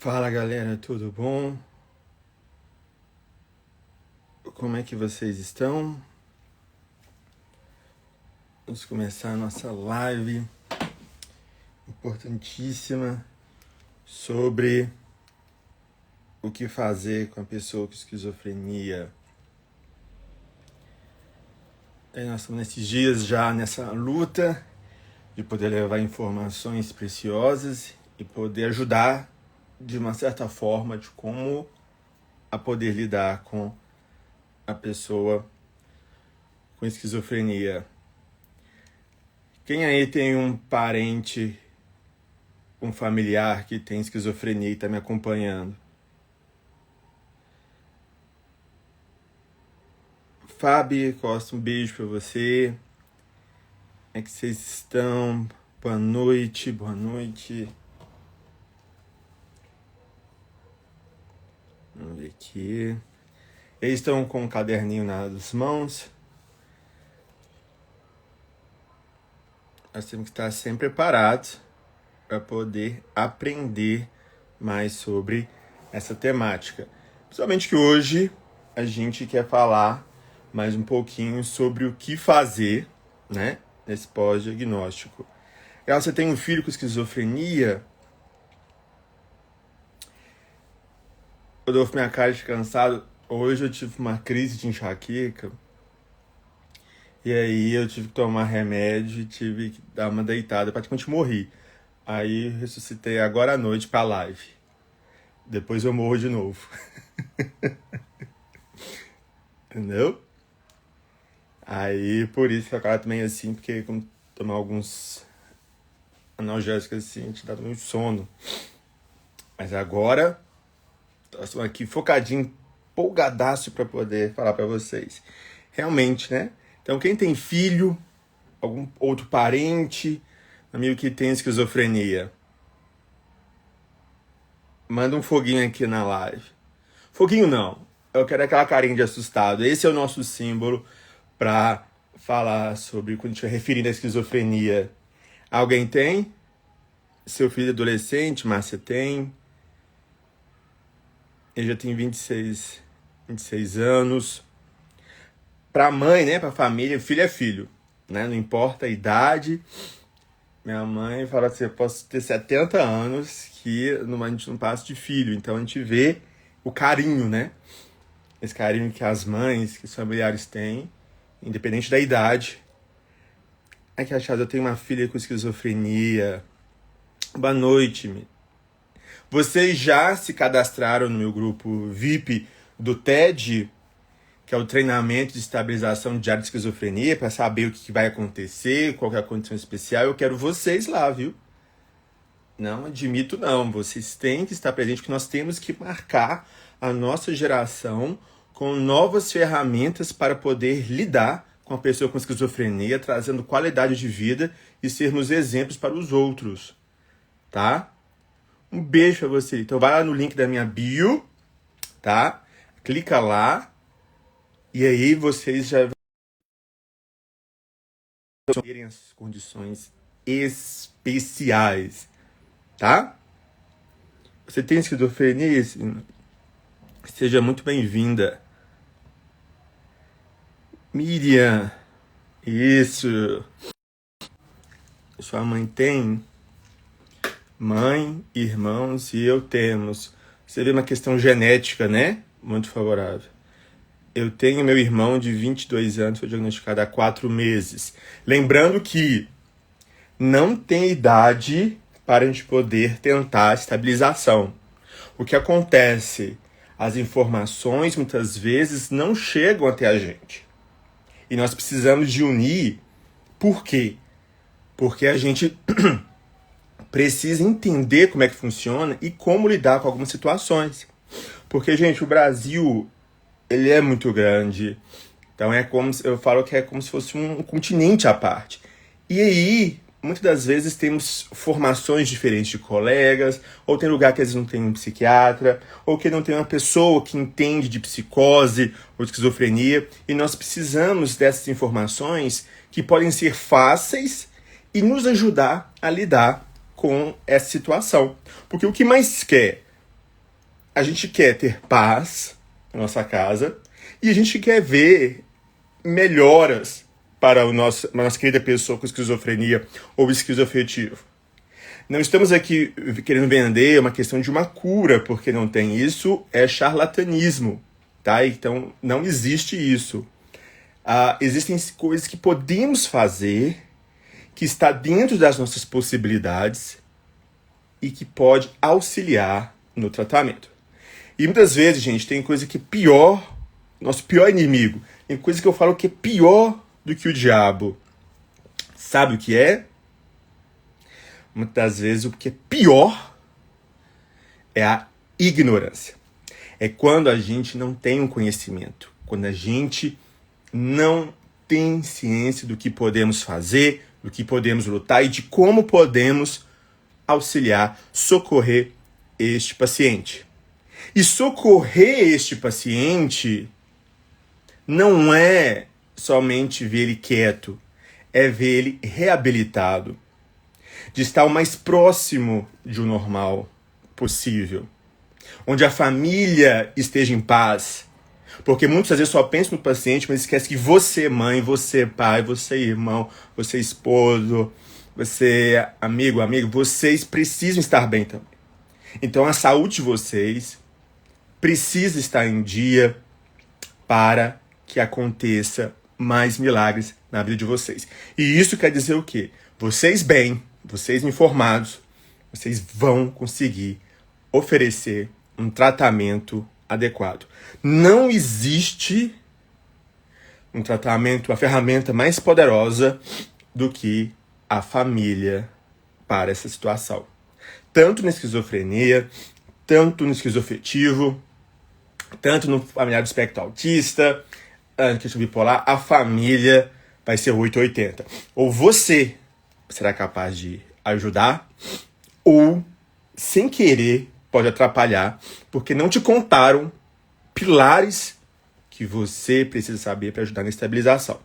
Fala galera, tudo bom? Como é que vocês estão? Vamos começar a nossa live importantíssima sobre o que fazer com a pessoa com esquizofrenia. Nós estamos nesses dias já nessa luta de poder levar informações preciosas e poder ajudar de uma certa forma de como a poder lidar com a pessoa com esquizofrenia. Quem aí tem um parente, um familiar que tem esquizofrenia e está me acompanhando? Fábio Costa, um beijo para você. Como é que vocês estão? Boa noite, boa noite. Vamos ver aqui. Eles estão com um caderninho nas mãos. Nós temos que estar sempre preparados para poder aprender mais sobre essa temática. Principalmente que hoje a gente quer falar mais um pouquinho sobre o que fazer, né, nesse pós-diagnóstico. Você tem um filho com esquizofrenia? Rodolfo, minha cara de cansado. Hoje eu tive uma crise de enxaqueca. E aí eu tive que tomar remédio e tive que dar uma deitada. Praticamente morri. Aí ressuscitei agora à noite pra live. Depois eu morro de novo. Entendeu? Aí por isso que eu acabo também assim, porque como tomar alguns analgésicos assim, te dá muito sono. Mas agora estou aqui focadinho, empolgadaço para poder falar para vocês. Realmente, né? Então, quem tem filho, algum outro parente, amigo que tem esquizofrenia, manda um foguinho aqui na live. Foguinho não, eu quero aquela carinha de assustado. Esse é o nosso símbolo para falar sobre quando a gente estiver referindo à esquizofrenia. Alguém tem? Seu filho é adolescente, Márcia tem. Ele já tem 26 anos. Pra mãe, né, pra família, filho é filho, né? Não importa a idade. Minha mãe fala assim, eu posso ter 70 anos que a gente não passa de filho. Então a gente vê o carinho, né? Esse carinho que as mães, que os familiares têm, independente da idade. Ai, que achado, eu tenho uma filha com esquizofrenia. Boa noite. Vocês já se cadastraram no meu grupo VIP do TED, que é o treinamento de estabilização diária de esquizofrenia, para saber o que vai acontecer, qual é a condição especial? Eu quero vocês lá, viu? Não admito, não. Vocês têm que estar presentes, porque nós temos que marcar a nossa geração com novas ferramentas para poder lidar com a pessoa com esquizofrenia, trazendo qualidade de vida e sermos exemplos para os outros, tá? Um beijo pra você. Então vai lá no link da minha bio, tá? Clica lá. E aí vocês já vão terem as condições especiais, tá? Você tem esquizofrenia? Seja muito bem-vinda. Miriam, isso. Sua mãe tem? Mãe, irmãos e eu temos. Você vê uma questão genética, né? Muito favorável. Eu tenho meu irmão de 22 anos, foi diagnosticado há 4 meses. Lembrando que não tem idade para a gente poder tentar a estabilização. O que acontece? As informações muitas vezes não chegam até a gente. E nós precisamos de unir. Por quê? Porque a gente precisa entender como é que funciona e como lidar com algumas situações. Porque, gente, o Brasil, ele é muito grande. Então eu falo que é como se fosse um continente à parte. E aí, muitas das vezes temos formações diferentes de colegas, ou tem lugar que às vezes não tem um psiquiatra, ou que não tem uma pessoa que entende de psicose ou de esquizofrenia, e nós precisamos dessas informações que podem ser fáceis e nos ajudar a lidar com essa situação. Porque o que mais quer a gente quer ter paz na nossa casa e a gente quer ver melhoras para a nossa querida pessoa com esquizofrenia ou esquizoafetivo. Não estamos aqui querendo vender uma questão de uma cura, porque não tem isso, é charlatanismo, tá? Então, não existe isso. Existem coisas que podemos fazer, que está dentro das nossas possibilidades e que pode auxiliar no tratamento. E muitas vezes, gente, tem coisa que é pior, nosso pior inimigo. Tem coisa que eu falo que é pior do que o diabo. Sabe o que é? Muitas vezes o que é pior é a ignorância. É quando a gente não tem um conhecimento, quando a gente não tem ciência do que podemos fazer, do que podemos lutar e de como podemos auxiliar, socorrer este paciente. E socorrer este paciente não é somente ver ele quieto, é ver ele reabilitado, de estar o mais próximo de um normal possível, onde a família esteja em paz, porque muitas vezes só pensa no paciente, mas esquece que você mãe, você pai, você irmão, você esposo, você amigo, vocês precisam estar bem também. Então a saúde de vocês precisa estar em dia para que aconteça mais milagres na vida de vocês. E isso quer dizer o quê? Vocês bem, vocês informados, vocês vão conseguir oferecer um tratamento adequado. Não existe um tratamento, uma ferramenta mais poderosa do que a família para essa situação. Tanto na esquizofrenia, tanto no esquizoafetivo, tanto no familiar do espectro autista, na questão bipolar, a família vai ser 880. Ou você será capaz de ajudar, ou, sem querer, pode atrapalhar, porque não te contaram pilares que você precisa saber para ajudar na estabilização.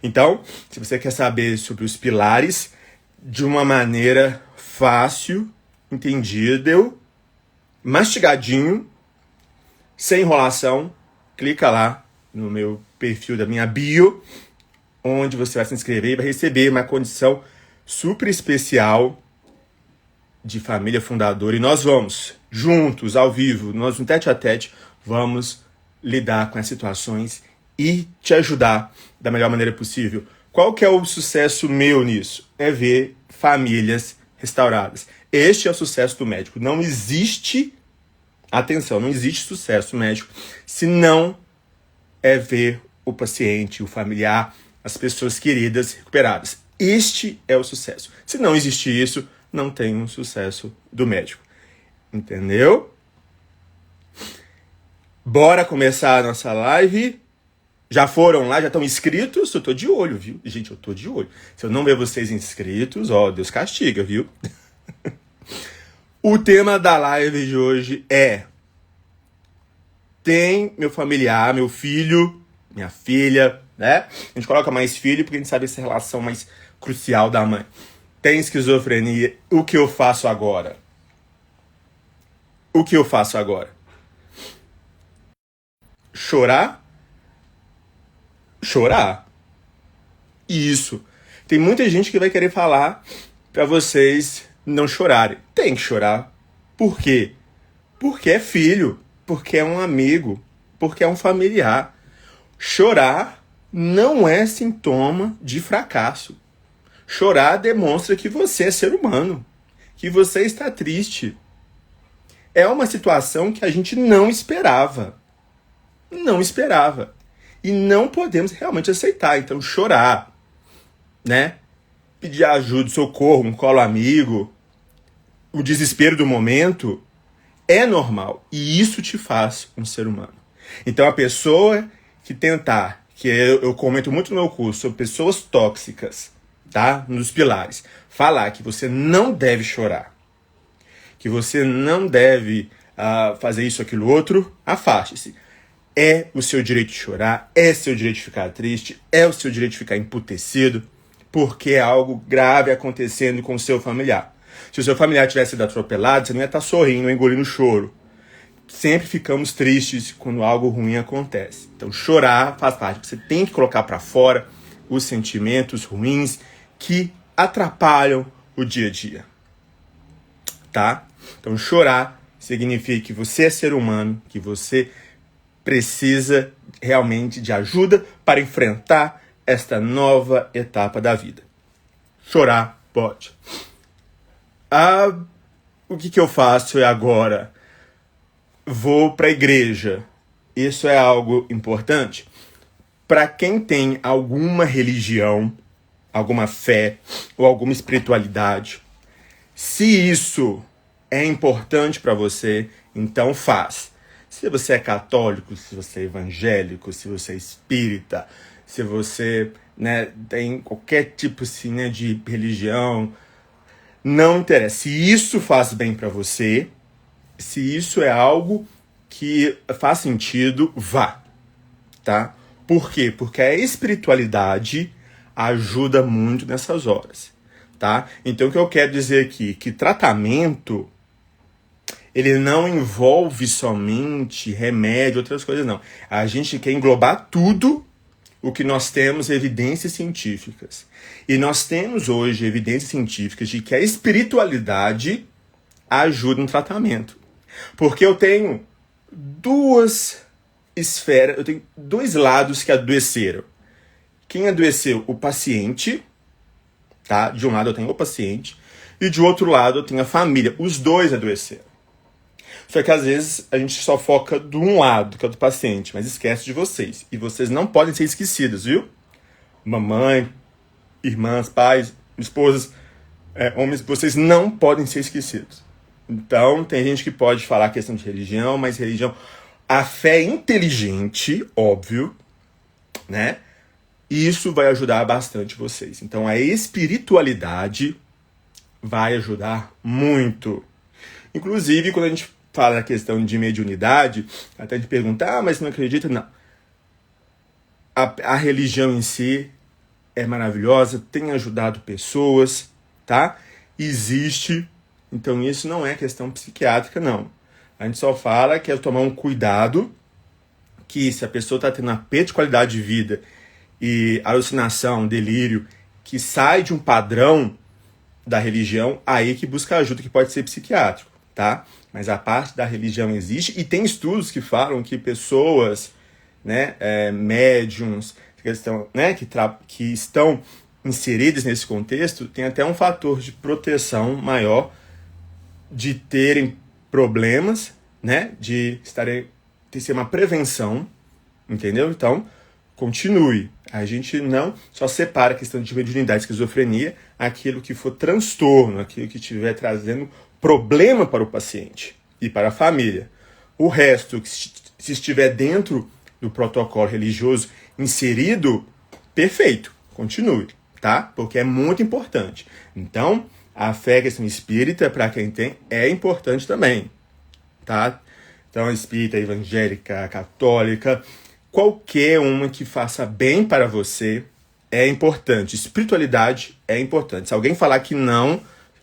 Então, se você quer saber sobre os pilares de uma maneira fácil, entendível, mastigadinho, sem enrolação, clica lá no meu perfil da minha bio, onde você vai se inscrever e vai receber uma condição super especial de família fundadora. E nós vamos, juntos, ao vivo, nós no tete a tete, vamos lidar com as situações e te ajudar da melhor maneira possível. Qual que é o sucesso meu nisso? É ver famílias restauradas. Este é o sucesso do médico. Não existe, atenção, não existe sucesso médico se não é ver o paciente, o familiar, as pessoas queridas recuperadas. Este é o sucesso. Se não existir isso, não tem um sucesso do médico. Entendeu? Bora começar a nossa live. Já foram lá, já estão inscritos? Eu tô de olho, viu? Gente, eu tô de olho. Se eu não ver vocês inscritos, ó, Deus castiga, viu? O tema da live de hoje é: tem meu familiar, meu filho, minha filha, né? A gente coloca mais filho porque a gente sabe essa relação mais crucial da mãe. Tem esquizofrenia, o que eu faço agora? O que eu faço agora? Chorar? Chorar. Isso. Tem muita gente que vai querer falar pra vocês não chorarem. Tem que chorar. Por quê? Porque é filho, porque é um amigo, porque é um familiar. Chorar não é sintoma de fracasso. Chorar demonstra que você é ser humano, que você está triste. É uma situação que a gente não esperava. Não esperava. E não podemos realmente aceitar. Então, chorar, né? Pedir ajuda, socorro, um colo amigo, o desespero do momento é normal. E isso te faz um ser humano. Então, a pessoa que tentar, que eu comento muito no meu curso sobre pessoas tóxicas, tá? Nos pilares, falar que você não deve chorar, que você não deve fazer isso, aquilo, outro, afaste-se. É o seu direito de chorar, é seu direito de ficar triste, é o seu direito de ficar emputecido, porque é algo grave acontecendo com o seu familiar. Se o seu familiar tivesse sido atropelado, você não ia estar sorrindo ou engolindo choro. sempre ficamos tristes quando algo ruim acontece. Então, chorar faz parte. Você tem que colocar para fora os sentimentos ruins que atrapalham o dia a dia, tá? Então, chorar significa que você é ser humano, que você precisa realmente de ajuda para enfrentar esta nova etapa da vida. Chorar pode. O que eu faço agora? Vou para a igreja. Isso é algo importante? Para quem tem alguma religião, alguma fé ou alguma espiritualidade, se isso é importante para você, então faz. Se você é católico, se você é evangélico, se você é espírita, se você, né, tem qualquer tipo assim, né, de religião, não interessa. Se isso faz bem para você, se isso é algo que faz sentido, vá, tá? Por quê? Porque a espiritualidade ajuda muito nessas horas, tá? Então, o que eu quero dizer aqui, que tratamento, ele não envolve somente remédio, outras coisas, não. A gente quer englobar tudo o que nós temos evidências científicas. E nós temos hoje evidências científicas de que a espiritualidade ajuda no tratamento. Porque eu tenho duas esferas, eu tenho dois lados que adoeceram. Quem adoeceu? O paciente, tá? De um lado eu tenho o paciente, e de outro lado eu tenho a família. Os dois adoeceram. Só que às vezes a gente só foca de um lado, que é o do paciente, mas esquece de vocês. E vocês não podem ser esquecidos, viu? Mamãe, irmãs, pais, esposas, homens, vocês não podem ser esquecidos. Então, tem gente que pode falar a questão de religião, mas religião... A fé é inteligente, óbvio, né? E isso vai ajudar bastante vocês. Então, a espiritualidade vai ajudar muito. Inclusive, quando a gente fala na questão de mediunidade, até de perguntar, mas não acredita? Não. A religião em si é maravilhosa, tem ajudado pessoas, tá? Existe, então isso não é questão psiquiátrica, não. A gente só fala que é tomar um cuidado, que se a pessoa está tendo uma perda de qualidade de vida e alucinação, delírio, que sai de um padrão da religião, aí que busca ajuda, que pode ser psiquiátrico, tá? Mas a parte da religião existe, e tem estudos que falam que pessoas, né, médiums, que estão inseridas nesse contexto, tem até um fator de proteção maior de terem problemas, né, de ser uma prevenção, entendeu? Então, continue. A gente não só separa a questão de mediunidade, esquizofrenia, aquilo que for transtorno, aquilo que estiver trazendo problema para o paciente e para a família. O resto, se estiver dentro do protocolo religioso inserido, perfeito, continue, tá? Porque é muito importante. Então, a fé, questão espírita, para quem tem, é importante também, tá? Então, espírita, evangélica, católica, qualquer uma que faça bem para você é importante. Espiritualidade é importante. Se alguém falar que não,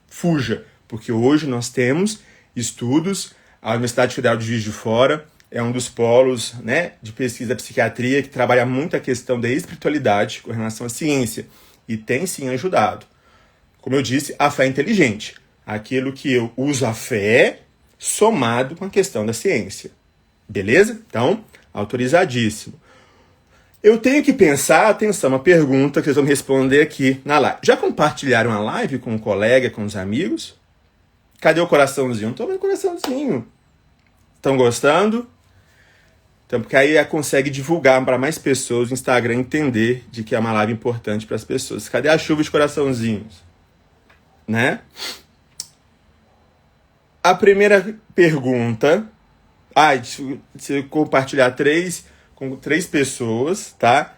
fuja. Porque hoje nós temos estudos, a Universidade Federal de Juiz de Fora é um dos polos, né, de pesquisa da psiquiatria que trabalha muito a questão da espiritualidade com relação à ciência. E tem sim ajudado. Como eu disse, a fé é inteligente. Aquilo que eu uso a fé somado com a questão da ciência. Beleza? Então, autorizadíssimo. Eu tenho que pensar, atenção, uma pergunta que vocês vão me responder aqui na live. Já compartilharam a live com um colega, com os amigos? Cadê o coraçãozinho? Não tô vendo o coraçãozinho. Estão gostando? Então, porque aí consegue divulgar para mais pessoas o Instagram entender de que é uma live importante para as pessoas. Cadê a chuva de coraçãozinhos? Né? A primeira pergunta... se eu compartilhar com 3 pessoas, tá?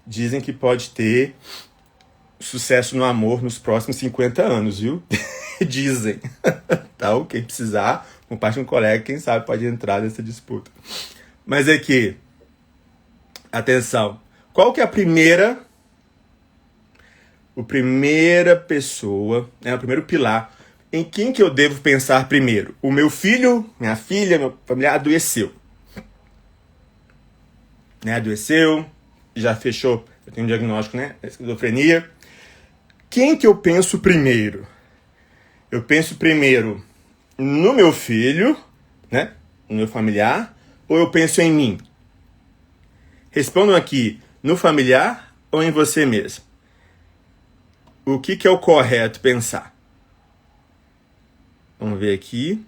Dizem que pode ter sucesso no amor nos próximos 50 anos, viu? Dizem. Tá? Quem precisar, compartilhe com um colega, quem sabe pode entrar nessa disputa. Mas aqui, atenção. Qual que é a primeira pessoa, né, o primeiro pilar em quem que eu devo pensar primeiro? O meu filho, minha filha, meu familiar adoeceu. Né? Adoeceu, já fechou, eu tenho um diagnóstico, né? Esquizofrenia. Quem que eu penso primeiro? Eu penso primeiro no meu filho, né? No meu familiar, ou eu penso em mim? Respondam aqui, no familiar ou em você mesmo? O que é o correto pensar? Vamos ver aqui.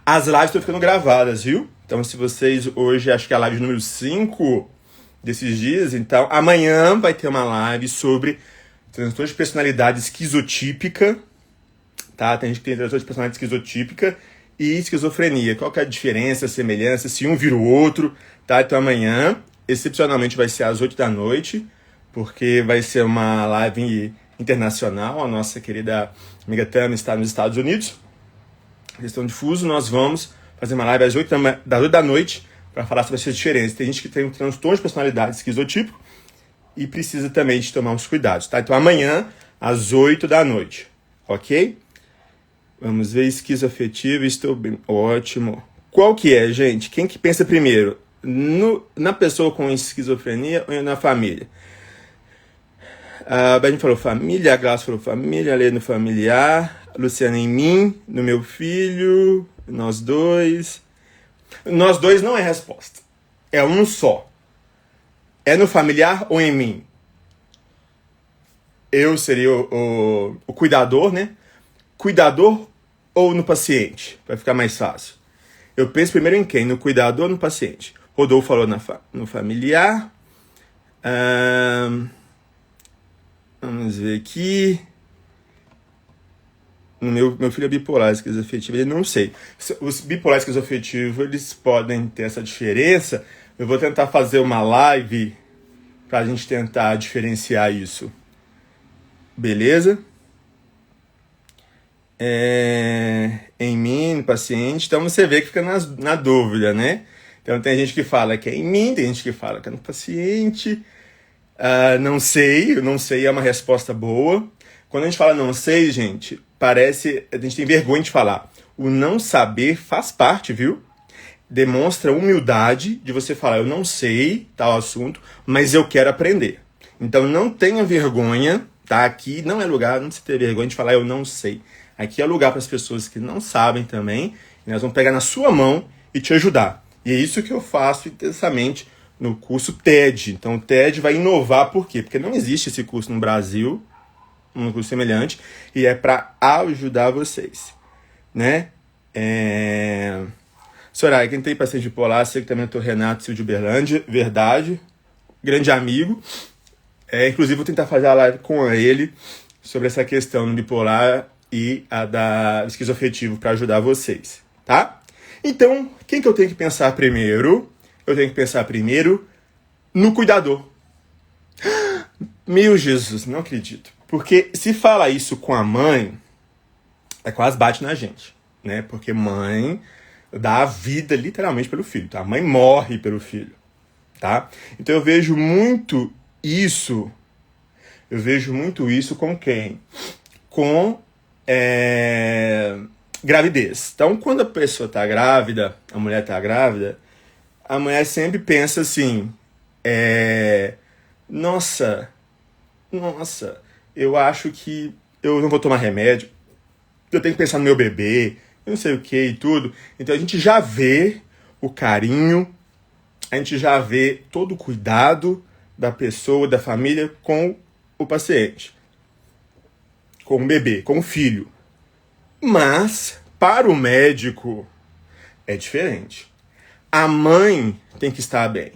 As lives estão ficando gravadas, viu? Então, se vocês hoje, acho que é a live número 5 desses dias, então amanhã vai ter uma live sobre transtorno de personalidade esquizotípica, tá? Tem gente que tem transtorno de personalidade esquizotípica e esquizofrenia. Qual que é a diferença, a semelhança, se um vira o outro, tá? Então amanhã, excepcionalmente, vai ser às 8 da noite, porque vai ser uma live internacional. A nossa querida amiga Tami está nos Estados Unidos. Questão de fuso, nós vamos fazer uma live às 8 da noite para falar sobre essas diferenças. Tem gente que tem um transtorno de personalidade esquizotípico e precisa também de tomar uns cuidados, tá? Então amanhã, às 8 da noite, ok? Vamos ver, esquizoafetivo, estou bem, ótimo. Qual que é, gente? Quem que pensa primeiro? Na pessoa com esquizofrenia ou na família? A Beth falou família, a Glaucia falou família, a Lê no familiar, a Luciana em mim, no meu filho, nós dois. Nós dois não é resposta. É um só. É no familiar ou em mim? Eu seria o cuidador, né? Cuidador ou no paciente? Vai ficar mais fácil. Eu penso primeiro em quem? No cuidador ou no paciente? Rodolfo falou no familiar. Vamos ver aqui. Meu filho é bipolar esquizoafetivo, ele não sei. Os bipolares esquizoafetivos, eles podem ter essa diferença. Eu vou tentar fazer uma live pra gente tentar diferenciar isso. Beleza? Em mim, no paciente. Então você vê que fica na dúvida, né? Então tem gente que fala que é em mim, tem gente que fala que é no paciente. Não sei é uma resposta boa. Quando a gente fala não sei, gente, parece... A gente tem vergonha de falar. O não saber faz parte, viu? Demonstra humildade de você falar, eu não sei tal assunto, mas eu quero aprender. Então não tenha vergonha, tá? Aqui não é lugar, não se ter vergonha de falar eu não sei. Aqui é lugar para as pessoas que não sabem também, e nós vamos pegar na sua mão e te ajudar. E é isso que eu faço intensamente no curso TED. Então o TED vai inovar, por quê? Porque não existe esse curso no Brasil, um curso semelhante, e é para ajudar vocês, né? Soraya, quem tem paciente bipolar, sei que também é o Renato Silvio de Uberlândia, verdade, grande amigo. Inclusive vou tentar fazer a live com ele sobre essa questão do bipolar e a da esquizoafetivo para ajudar vocês, tá? Então, quem que eu tenho que pensar primeiro? Eu tenho que pensar primeiro no cuidador. Meu Jesus, não acredito. Porque se fala isso com a mãe, quase bate na gente, né? Porque mãe dá a vida literalmente pelo filho, tá? A mãe morre pelo filho, tá? Então eu vejo muito isso com quem? Com gravidez. Então quando a pessoa tá grávida, a mulher tá grávida, a mulher sempre pensa assim, nossa, eu acho que eu não vou tomar remédio, eu tenho que pensar no meu bebê, eu não sei o que e tudo. Então a gente já vê o carinho, a gente já vê todo o cuidado da pessoa, da família com o paciente, com o bebê, com o filho. Mas, para o médico, é diferente. A mãe tem que estar bem.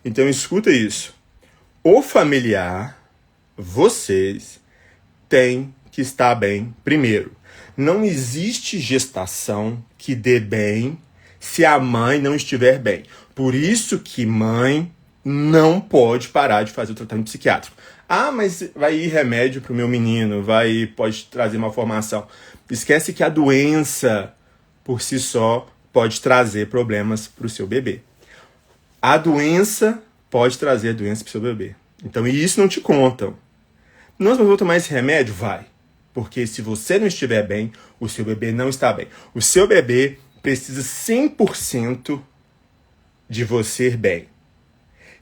Então escuta isso. O familiar, vocês, têm que estar bem primeiro. Não existe gestação que dê bem se a mãe não estiver bem. Por isso que mãe não pode parar de fazer o tratamento psiquiátrico. Mas vai ir remédio para o meu menino, pode trazer uma formação. Esquece que a doença, por si só, pode trazer problemas para o seu bebê. A doença pode trazer a doença para o seu bebê. Então, e isso não te contam. Não, mas eu vou tomar esse remédio? Vai. Porque se você não estiver bem, o seu bebê não está bem. O seu bebê precisa 100% de você bem.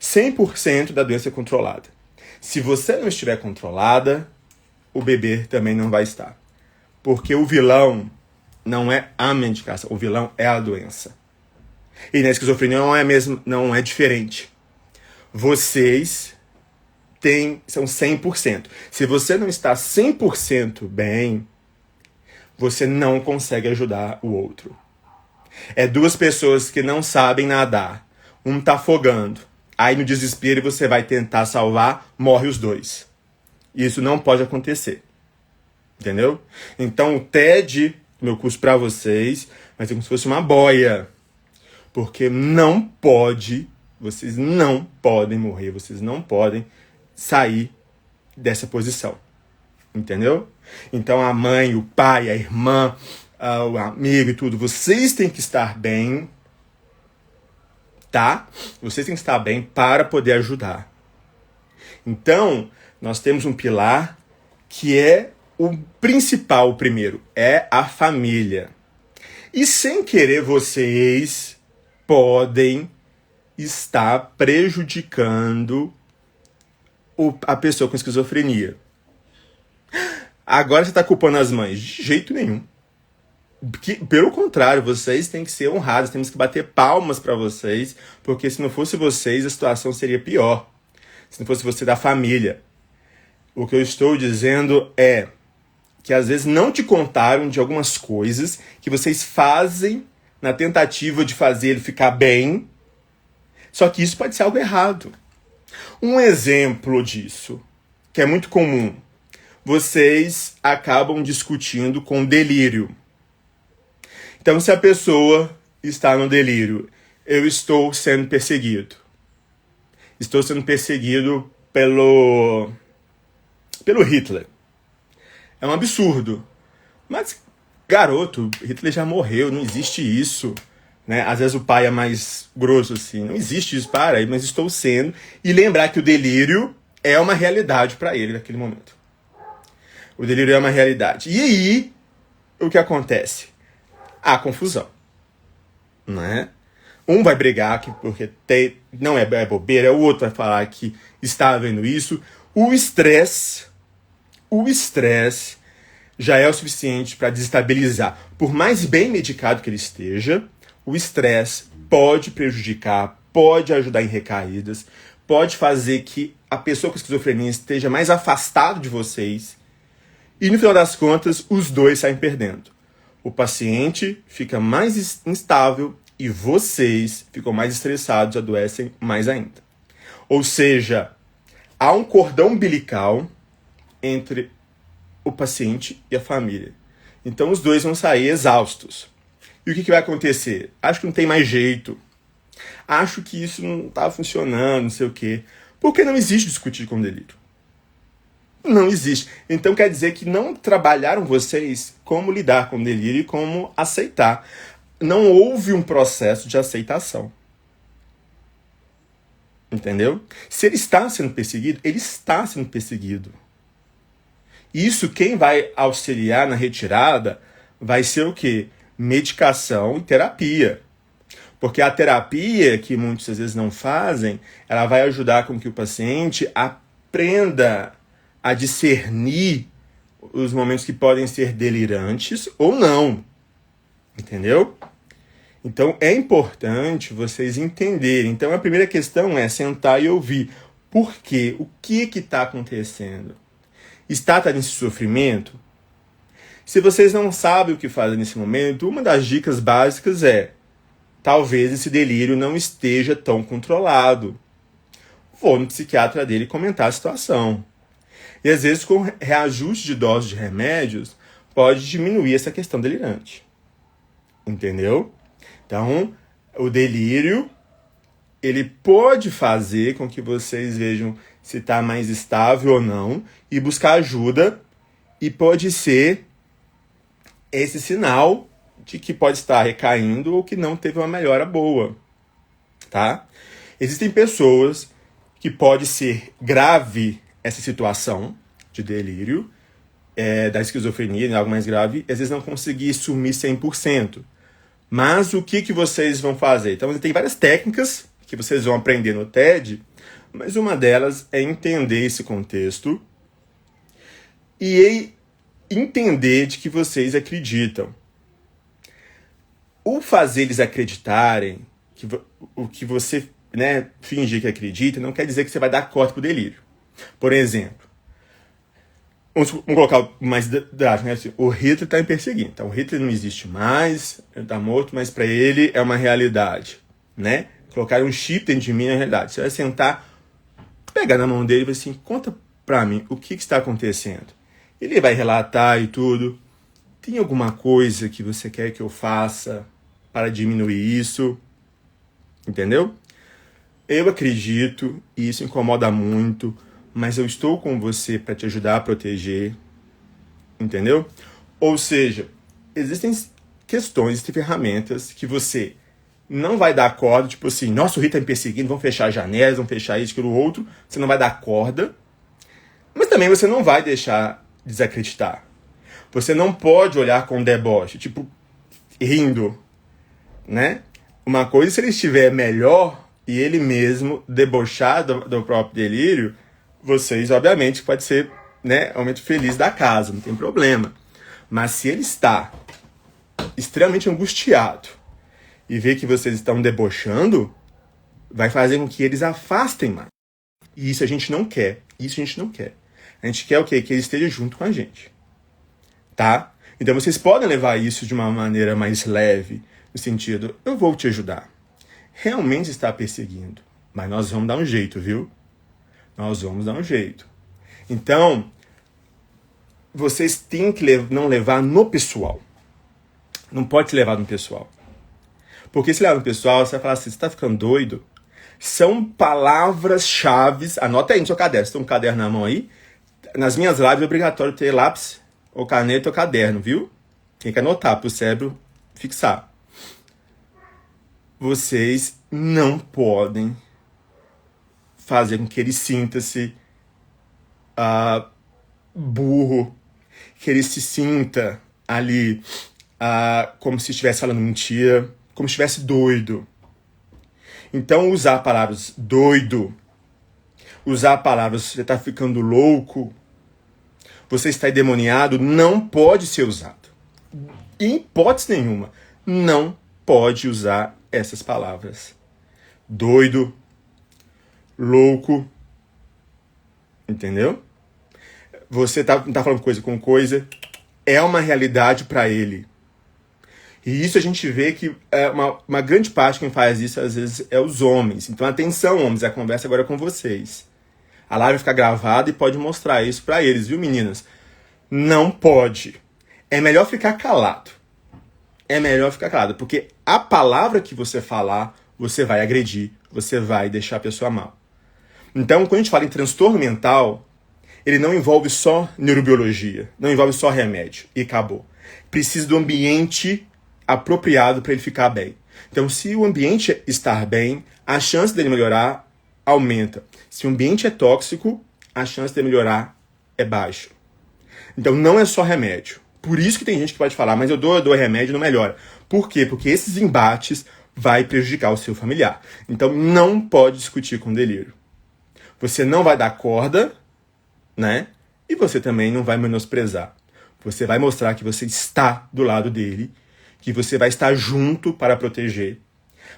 100% da doença controlada. Se você não estiver controlada, o bebê também não vai estar. Porque o vilão não é a medicação, o vilão é a doença. E na esquizofrenia não é diferente. Vocês são 100%. Se você não está 100% bem, você não consegue ajudar o outro. É duas pessoas que não sabem nadar. Um tá afogando. Aí no desespero você vai tentar salvar, morre os dois. Isso não pode acontecer. Entendeu? Então o TED, meu curso para vocês, vai ser como se fosse uma boia. Porque vocês não podem morrer, vocês não podem sair dessa posição. Entendeu? Então a mãe, o pai, a irmã, o amigo e tudo, vocês têm que estar bem, tá? Vocês têm que estar bem para poder ajudar. Então, nós temos um pilar que é o principal, o primeiro, é a família. E sem querer vocês podem estar prejudicando a pessoa com esquizofrenia. Agora você está culpando as mães? De jeito nenhum. Pelo contrário, vocês têm que ser honrados, temos que bater palmas para vocês, porque se não fosse vocês, a situação seria pior. Se não fosse você da família. O que eu estou dizendo é que às vezes não te contaram de algumas coisas que vocês fazem na tentativa de fazer ele ficar bem, só que isso pode ser algo errado. Um exemplo disso, que é muito comum, vocês acabam discutindo com delírio. Então, se a pessoa está no delírio, eu estou sendo perseguido. Estou sendo perseguido pelo Hitler. É um absurdo. Mas, garoto, Hitler já morreu, não existe isso. Né? Às vezes o pai é mais grosso assim, não existe isso, para aí, mas estou sendo. E lembrar que o delírio é uma realidade para ele naquele momento. O delírio é uma realidade. E aí, o que acontece? Há confusão. Né? Um vai brigar porque não é bobeira, o outro vai falar que está vendo isso. O estresse já é o suficiente para desestabilizar. Por mais bem medicado que ele esteja, o estresse pode prejudicar, pode ajudar em recaídas, pode fazer que a pessoa com esquizofrenia esteja mais afastada de vocês. E no final das contas, os dois saem perdendo. O paciente fica mais instável e vocês ficam mais estressados, adoecem mais ainda. Ou seja, há um cordão umbilical entre o paciente e a família. Então os dois vão sair exaustos. E o que vai acontecer? Acho que não tem mais jeito. Acho que isso não está funcionando, não sei o quê. Porque não existe discutir com delírio. Não existe. Então quer dizer que não trabalharam vocês como lidar com delírio e como aceitar. Não houve um processo de aceitação. Entendeu? Se ele está sendo perseguido, ele está sendo perseguido. Isso, quem vai auxiliar na retirada vai ser o quê? Medicação e terapia. Porque a terapia, que muitas vezes não fazem, ela vai ajudar com que o paciente aprenda a discernir os momentos que podem ser delirantes ou não. Entendeu? Então é importante vocês entenderem. Então a primeira questão é sentar e ouvir. Por quê? O que está acontecendo? Está nesse sofrimento? Se vocês não sabem o que fazer nesse momento, uma das dicas básicas é: talvez esse delírio não esteja tão controlado. Vou no psiquiatra dele comentar a situação. E às vezes com reajuste de dose de remédios, pode diminuir essa questão delirante. Entendeu? Então, o delírio, ele pode fazer com que vocês vejam se está mais estável ou não e buscar ajuda, e pode ser esse sinal de que pode estar recaindo ou que não teve uma melhora boa, tá? Existem pessoas que pode ser grave essa situação de delírio, da esquizofrenia, né, algo mais grave, às vezes não conseguir sumir 100%. Mas o que vocês vão fazer? Então, tem várias técnicas que vocês vão aprender no TED, mas uma delas é entender esse contexto e entender de que vocês acreditam. O fazer eles acreditarem, o que você, né, fingir que acredita, não quer dizer que você vai dar corda pro delírio. Por exemplo, vamos colocar mais drástico, né? Assim, o Hitler está me perseguindo. Então, o Hitler não existe mais, ele está morto, mas para ele é uma realidade, né? Colocar um chip dentro de mim é realidade. Você vai sentar, pegar na mão dele e vai assim, conta para mim o que está acontecendo. Ele vai relatar e tudo. Tem alguma coisa que você quer que eu faça para diminuir isso? Entendeu? Eu acredito, e isso incomoda muito, mas eu estou com você para te ajudar a proteger. Entendeu? Ou seja, existem questões e ferramentas que você não vai dar corda, tipo assim, nossa, o Rita tá me perseguindo, vão fechar janelas, vão fechar isso, aquilo, outro. Você não vai dar corda, mas também você não vai deixar desacreditar. Você não pode olhar com deboche, tipo, rindo, né? Uma coisa, se ele estiver melhor e ele mesmo debochar do próprio delírio, vocês, obviamente, pode ser, né, realmente feliz da casa, não tem problema. Mas se ele está extremamente angustiado e vê que vocês estão debochando, vai fazer com que eles afastem mais. E isso a gente não quer. Isso a gente não quer. A gente quer o quê? Que ele esteja junto com a gente. Tá? Então vocês podem levar isso de uma maneira mais leve, no sentido, eu vou te ajudar. Realmente está perseguindo, mas nós vamos dar um jeito, viu? Nós vamos dar um jeito. Então, vocês têm que não levar no pessoal. Não pode levar no pessoal. Porque se levar no pessoal, você vai falar assim, você está ficando doido? São palavras-chave, anota aí no seu caderno, você tem um caderno na mão aí? Nas minhas lives é obrigatório ter lápis, ou caneta ou caderno, viu? Tem que anotar para o cérebro fixar. Vocês não podem fazer com que ele sinta-se burro, que ele se sinta ali como se estivesse falando mentira, como se estivesse doido. Então, usar palavras doido, usar palavras você está ficando louco, você está endemoniado, não pode ser usado. Em hipótese nenhuma, não pode usar essas palavras. Doido, louco, entendeu? Você não tá falando coisa com coisa, é uma realidade para ele. E isso a gente vê que uma grande parte quem faz isso às vezes é os homens. Então atenção, homens, a conversa agora é com vocês. A live vai ficar gravada e pode mostrar isso para eles, viu, meninas? Não pode. É melhor ficar calado. É melhor ficar calado, porque a palavra que você falar, você vai agredir, você vai deixar a pessoa mal. Então, quando a gente fala em transtorno mental, ele não envolve só neurobiologia, não envolve só remédio e acabou. Precisa do ambiente apropriado para ele ficar bem. Então, se o ambiente estar bem, a chance dele melhorar aumenta. Se o ambiente é tóxico, a chance dele melhorar é baixa. Então, não é só remédio. Por isso que tem gente que pode falar, mas eu dou remédio e não melhora. Por quê? Porque esses embates vai prejudicar o seu familiar. Então, não pode discutir com delírio. Você não vai dar corda, né? E você também não vai menosprezar. Você vai mostrar que você está do lado dele, que você vai estar junto para proteger.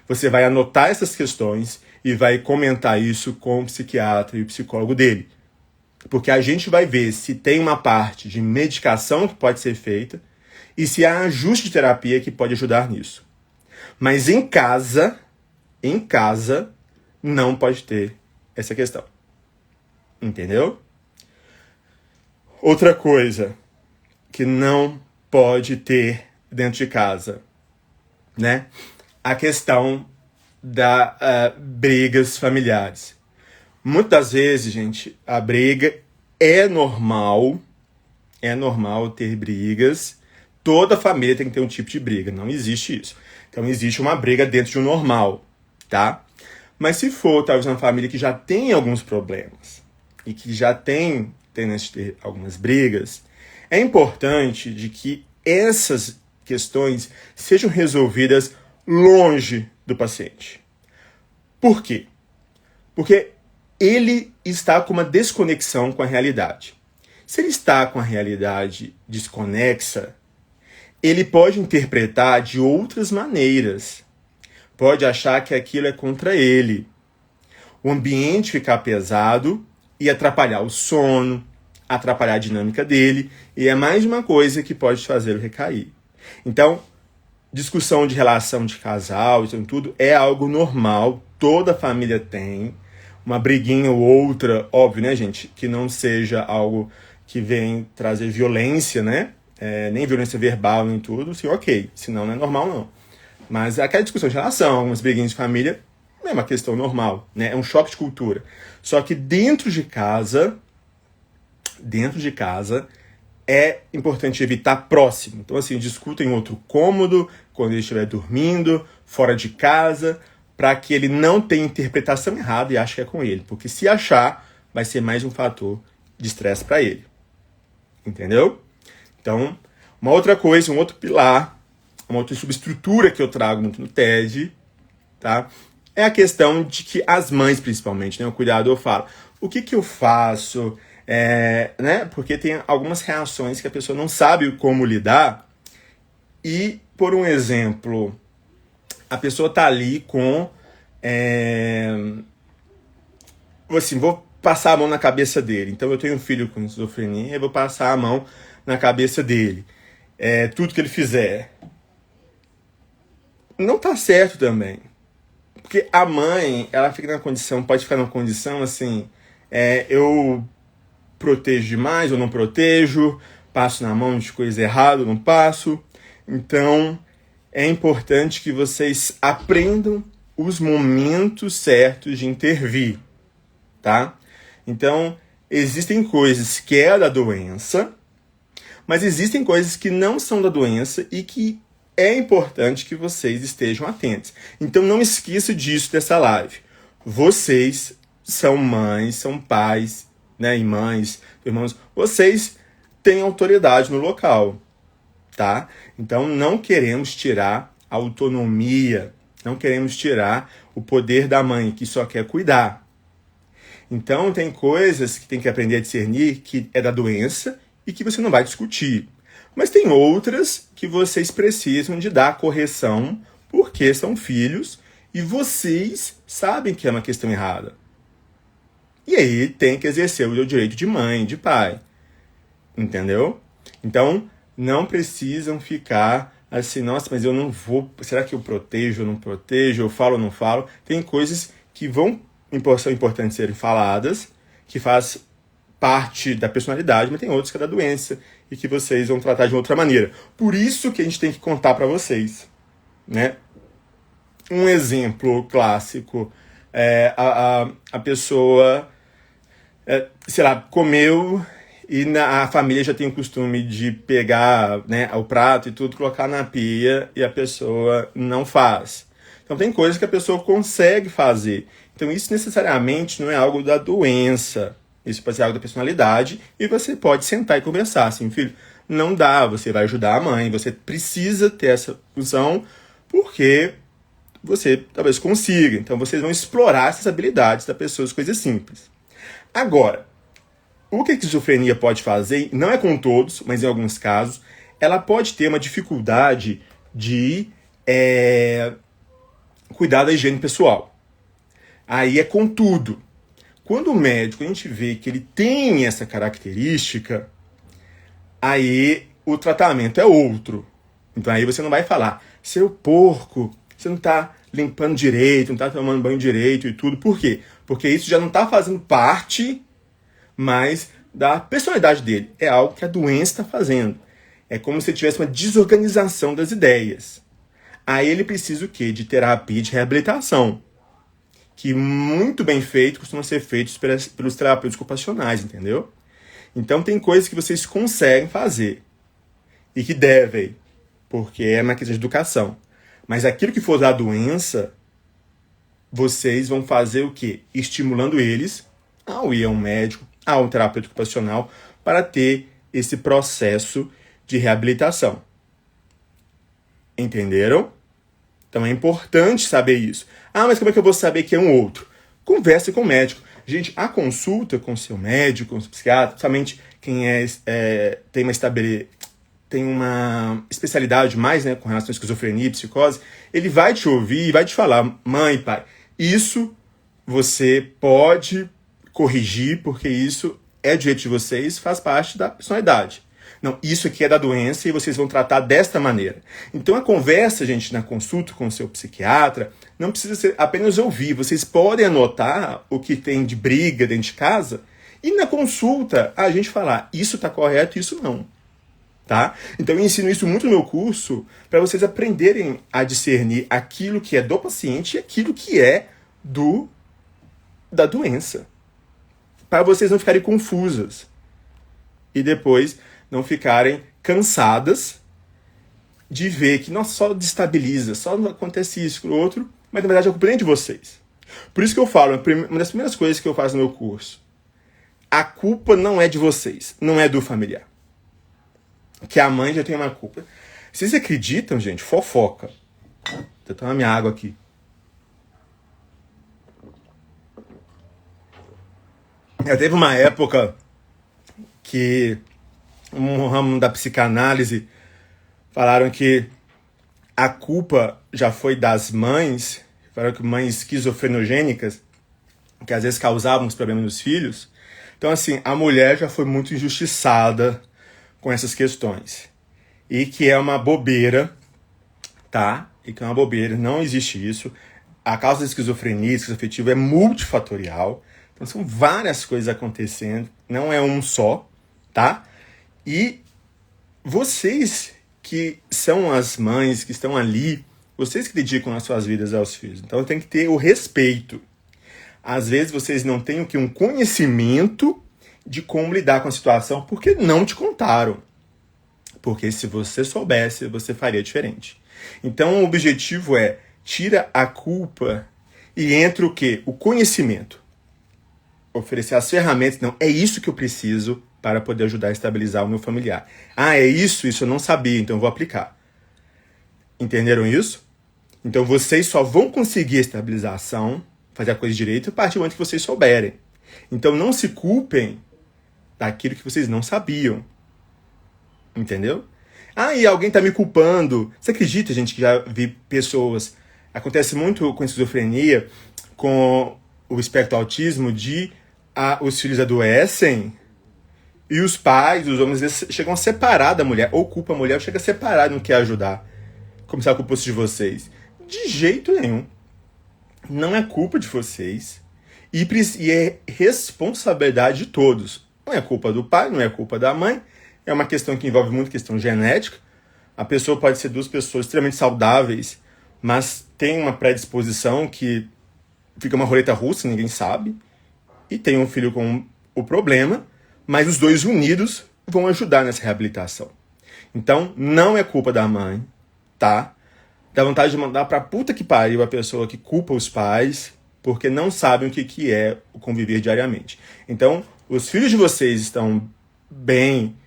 Você vai anotar essas questões e vai comentar isso com o psiquiatra e o psicólogo dele. Porque a gente vai ver se tem uma parte de medicação que pode ser feita e se há ajuste de terapia que pode ajudar nisso. Mas em casa, não pode ter essa questão. Entendeu? Outra coisa que não pode ter dentro de casa, né? A questão das brigas familiares. Muitas vezes, gente, a briga é normal ter brigas. Toda família tem que ter um tipo de briga, não existe isso. Então existe uma briga dentro de um normal, tá? Mas se for talvez uma família que já tem alguns problemas e que já tem tendência de ter algumas brigas, É importante de que essas questões sejam resolvidas longe do paciente. Por quê? Porque ele está com uma desconexão com a realidade. Se ele está com a realidade desconexa, ele pode interpretar de outras maneiras. Pode achar que aquilo é contra ele. O ambiente ficar pesado e atrapalhar o sono, atrapalhar a dinâmica dele, e é mais uma coisa que pode fazê-lo recair. Então, discussão de relação de casal, isso tudo, é algo normal, toda família tem. Uma briguinha ou outra, óbvio, né, gente? Que não seja algo que vem trazer violência, né? Nem violência verbal, nem tudo, assim, ok. Senão não é normal, não. Mas aquela discussão de relação, algumas briguinhas de família, é uma questão normal, né? É um choque de cultura. Só que dentro de casa, é importante evitar próximo. Então, assim, discuta em outro cômodo, quando ele estiver dormindo, fora de casa, para que ele não tenha interpretação errada e ache que é com ele. Porque se achar, vai ser mais um fator de estresse para ele. Entendeu? Então, uma outra coisa, um outro pilar, uma outra subestrutura que eu trago muito no TED, tá? É a questão de que as mães, principalmente, né? O cuidado, eu falo, o que eu faço? Né? Porque tem algumas reações que a pessoa não sabe como lidar. E, por um exemplo, a pessoa tá ali com... assim, vou passar a mão na cabeça dele. Então, eu tenho um filho com esquizofrenia e vou passar a mão na cabeça dele. Tudo que ele fizer. Não tá certo também. Porque a mãe, ela fica na condição, pode ficar numa condição assim, eu protejo demais ou não protejo, passo na mão de coisa errada ou não passo. Então, é importante que vocês aprendam os momentos certos de intervir, tá? Então, existem coisas que é da doença, mas existem coisas que não são da doença e que é importante que vocês estejam atentos. Então não esqueça disso dessa live. Vocês são mães, são pais, né, e mães, irmãos. Vocês têm autoridade no local, tá? Então não queremos tirar a autonomia, não queremos tirar o poder da mãe, que só quer cuidar. Então tem coisas que tem que aprender a discernir que é da doença e que você não vai discutir. Mas tem outras que vocês precisam de dar correção porque são filhos e vocês sabem que é uma questão errada. E aí tem que exercer o seu direito de mãe, de pai. Entendeu? Então, não precisam ficar assim, nossa, mas eu não vou... Será que eu protejo ou não protejo? Eu falo ou não falo? Tem coisas que são importantes serem faladas, que faz parte da personalidade, mas tem outros que é da doença e que vocês vão tratar de outra maneira. Por isso que a gente tem que contar para vocês, né? Um exemplo clássico a pessoa, sei lá, comeu e a família já tem o costume de pegar, né, o prato e tudo, colocar na pia e a pessoa não faz. Então tem coisas que a pessoa consegue fazer. Então isso necessariamente não é algo da doença. Isso pode ser algo da personalidade e você pode sentar e conversar. Assim, filho, não dá, você vai ajudar a mãe, você precisa ter essa função porque você talvez consiga. Então vocês vão explorar essas habilidades da pessoa, as coisas simples. Agora, o que a esquizofrenia pode fazer, não é com todos, mas em alguns casos, ela pode ter uma dificuldade de cuidar da higiene pessoal. Aí é com tudo. Quando o médico, a gente vê que ele tem essa característica, aí o tratamento é outro. Então aí você não vai falar, seu porco, você não está limpando direito, não está tomando banho direito e tudo. Por quê? Porque isso já não está fazendo parte mais da personalidade dele. É algo que a doença está fazendo. É como se tivesse uma desorganização das ideias. Aí ele precisa o quê? De terapia de reabilitação. Que muito bem feito costumam ser feitos pelos terapeutas ocupacionais, entendeu? Então tem coisas que vocês conseguem fazer e que devem, porque é uma questão de educação. Mas aquilo que for da doença, vocês vão fazer o quê? Estimulando eles ao ir a um médico, a um terapeuta ocupacional, para ter esse processo de reabilitação. Entenderam? Então é importante saber isso. Ah, mas como é que eu vou saber que é um outro? Converse com o médico. Gente, a consulta com o seu médico, com o seu psiquiatra, somente quem tem uma especialidade mais, né, com relação à esquizofrenia e psicose, ele vai te ouvir e vai te falar, mãe, pai, isso você pode corrigir, porque isso é direito de vocês, faz parte da personalidade. Não, isso aqui é da doença e vocês vão tratar desta maneira. Então a conversa, gente, na consulta com o seu psiquiatra, não precisa ser apenas ouvir. Vocês podem anotar o que tem de briga dentro de casa e na consulta a gente falar, isso está correto, isso não. Tá? Então eu ensino isso muito no meu curso para vocês aprenderem a discernir aquilo que é do paciente e aquilo que é da doença. Para vocês não ficarem confusas. E depois não ficarem cansadas de ver que não só destabiliza, só acontece isso com o outro, mas na verdade é culpa nem de vocês. Por isso que eu falo, uma das primeiras coisas que eu faço no meu curso, a culpa não é de vocês, não é do familiar. Que a mãe já tem uma culpa. Vocês acreditam, gente? Fofoca. Vou tomar minha água aqui. Teve uma época que um ramo da psicanálise falaram que a culpa já foi das mães, falaram que mães esquizofrenogênicas, que às vezes causavam os problemas nos filhos. Então, assim, a mulher já foi muito injustiçada com essas questões. E que é uma bobeira, tá? E que é uma bobeira, não existe isso. A causa da esquizofrenia, esquizoafetiva é multifatorial. Então são várias coisas acontecendo, não é um só, tá? E vocês que são as mães que estão ali, vocês que dedicam as suas vidas aos filhos. Então tem que ter o respeito. Às vezes vocês não têm um conhecimento de como lidar com a situação, porque não te contaram. Porque se você soubesse, você faria diferente. Então o objetivo é, tira a culpa e entra o quê? O conhecimento. Oferecer as ferramentas, não, é isso que eu preciso para poder ajudar a estabilizar o meu familiar. Ah, é isso eu não sabia, então eu vou aplicar. Entenderam isso? Então vocês só vão conseguir a estabilização, fazer a coisa direito, a partir do momento que vocês souberem. Então não se culpem daquilo que vocês não sabiam. Entendeu? Ah, e alguém tá me culpando. Você acredita, gente, que já vi pessoas... Acontece muito com esquizofrenia, com o espectro autismo, os filhos adoecem e os pais, os homens, às vezes, chegam a separar da mulher, ou culpa a mulher, ou chega a separar e não quer ajudar. Como se a culpa fosse de vocês. De jeito nenhum. Não é culpa de vocês. E é responsabilidade de todos. Não é culpa do pai, não é culpa da mãe. É uma questão que envolve muito questão genética. A pessoa pode ser duas pessoas extremamente saudáveis, mas tem uma predisposição que fica uma roleta russa, ninguém sabe. E tem um filho com o problema, mas os dois unidos vão ajudar nessa reabilitação. Então, não é culpa da mãe, tá? Dá vontade de mandar pra puta que pariu a pessoa que culpa os pais, porque não sabem o que é o conviver diariamente. Então, os filhos de vocês estão bem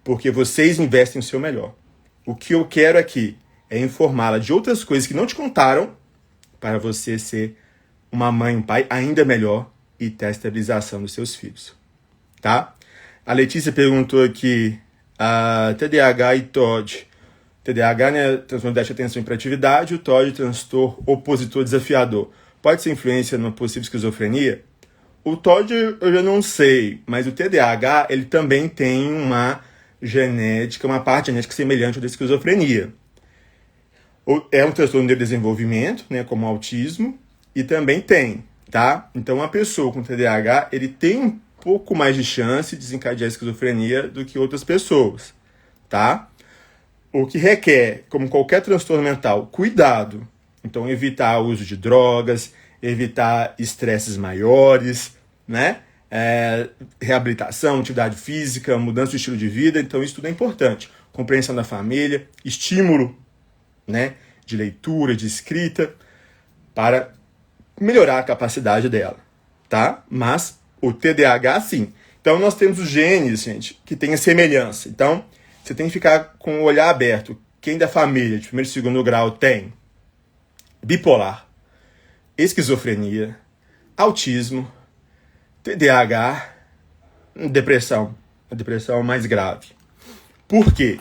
porque vocês investem o seu melhor. O que eu quero aqui é informá-la de outras coisas que não te contaram para você ser uma mãe, um pai ainda melhor e ter a estabilização dos seus filhos. Tá? A Letícia perguntou aqui, TDAH e TOD. TDAH, né, transtorno de déficit de atenção e hiperatividade, o TOD, transtorno opositor desafiador. Pode ser influência numa possível esquizofrenia? O TOD eu já não sei, mas o TDAH, ele também tem uma genética, uma parte genética semelhante à da esquizofrenia. É um transtorno de desenvolvimento, né, como o autismo, e também tem, tá? Então, uma pessoa com TDAH, ele tem um pouco mais de chance de desencadear a esquizofrenia do que outras pessoas, tá? O que requer, como qualquer transtorno mental, cuidado. Então, evitar o uso de drogas, evitar estresses maiores, né? Reabilitação, atividade física, mudança do estilo de vida. Então, isso tudo é importante. Compreensão da família, estímulo, né, de leitura, de escrita, para melhorar a capacidade dela, tá? Mas o TDAH, sim, Então, nós temos os genes, gente, que têm a semelhança. Então, você tem que ficar com o olhar aberto. Quem da família de primeiro e segundo grau tem bipolar, esquizofrenia, autismo, TDAH, depressão. A depressão mais grave. Por quê?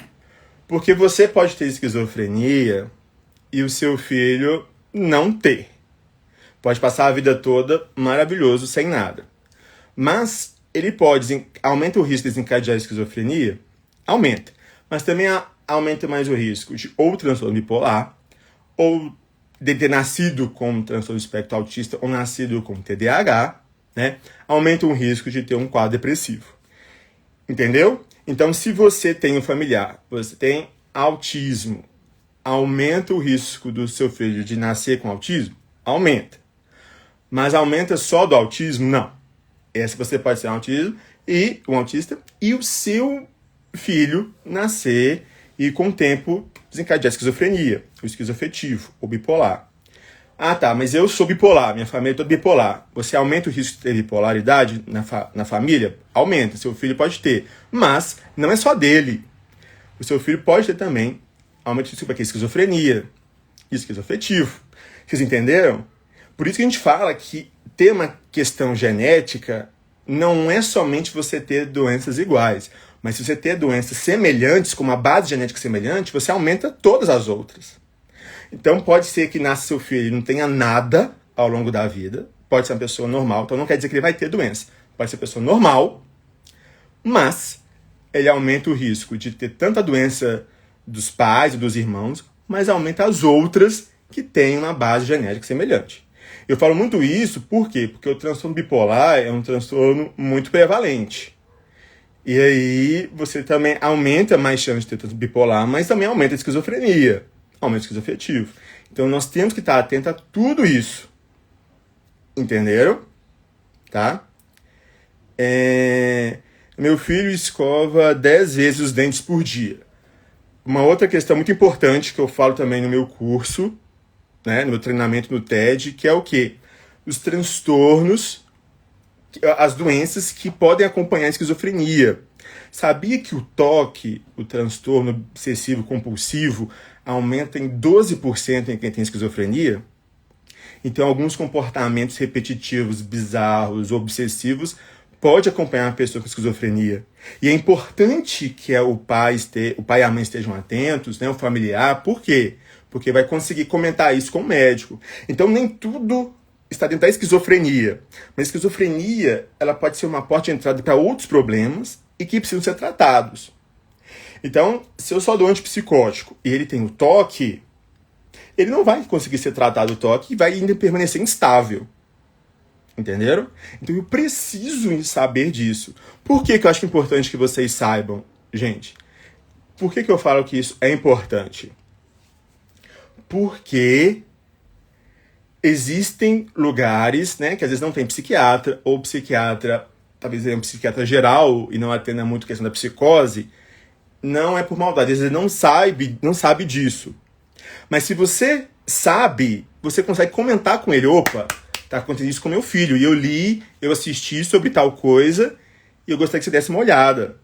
Porque você pode ter esquizofrenia e o seu filho não ter. Pode passar a vida toda maravilhoso, sem nada. Mas ele pode, aumenta o risco de desencadear a esquizofrenia? Aumenta. Mas também aumenta mais o risco de ou transtorno bipolar, ou de ter nascido com transtorno do espectro autista, ou nascido com TDAH, né? Aumenta o risco de ter um quadro depressivo. Entendeu? Então, se você tem um familiar, você tem autismo, aumenta o risco do seu filho de nascer com autismo? Aumenta. Mas aumenta só do autismo? Não. Essa você pode ser um autista e o seu filho nascer e com o tempo desencadear a esquizofrenia, o esquizoafetivo, ou bipolar. Ah, tá, mas eu sou bipolar, minha família é toda bipolar. Você aumenta o risco de ter bipolaridade na família? Aumenta, seu filho pode ter. Mas não é só dele. O seu filho pode ter também aumento de risco para esquizofrenia, esquizoafetivo. Vocês entenderam? Por isso que a gente fala que ter uma questão genética não é somente você ter doenças iguais, mas se você ter doenças semelhantes, com uma base genética semelhante, você aumenta todas as outras. Então pode ser que nasça seu filho e não tenha nada ao longo da vida, pode ser uma pessoa normal, então não quer dizer que ele vai ter doença. Pode ser uma pessoa normal, mas ele aumenta o risco de ter tanta doença dos pais e dos irmãos, mas aumenta as outras que têm uma base genética semelhante. Eu falo muito isso, por quê? Porque o transtorno bipolar é um transtorno muito prevalente. E aí você também aumenta mais chance de ter transtorno bipolar, mas também aumenta a esquizofrenia, aumenta o esquizoafetivo. Então nós temos que estar atentos a tudo isso. Entenderam? Tá? Meu filho escova 10 vezes os dentes por dia. Uma outra questão muito importante que eu falo também no meu curso, né, no meu treinamento no TED, que é o quê? Os transtornos, as doenças que podem acompanhar a esquizofrenia. Sabia que o TOC, o transtorno obsessivo compulsivo, aumenta em 12% em quem tem esquizofrenia? Então, alguns comportamentos repetitivos, bizarros, obsessivos, pode acompanhar uma pessoa com esquizofrenia. E é importante que o pai e a mãe estejam atentos, né, o familiar. Por quê? Porque vai conseguir comentar isso com o médico. Então, nem tudo está dentro da esquizofrenia. Mas a esquizofrenia, ela pode ser uma porta de entrada para outros problemas e que precisam ser tratados. Então, se eu só dou antipsicótico e ele tem o TOC, ele não vai conseguir ser tratado o TOC e vai ainda permanecer instável. Entenderam? Então eu preciso saber disso. Por que eu acho importante que vocês saibam? Gente, por que eu falo que isso é importante? Porque existem lugares, né, que às vezes não tem psiquiatra, ou psiquiatra, talvez seja um psiquiatra geral e não atenda muito a questão da psicose. Não é por maldade, às vezes não sabe disso. Mas se você sabe, você consegue comentar com ele. Opa, tá acontecendo isso com meu filho. E eu li, eu assisti sobre tal coisa e eu gostaria que você desse uma olhada.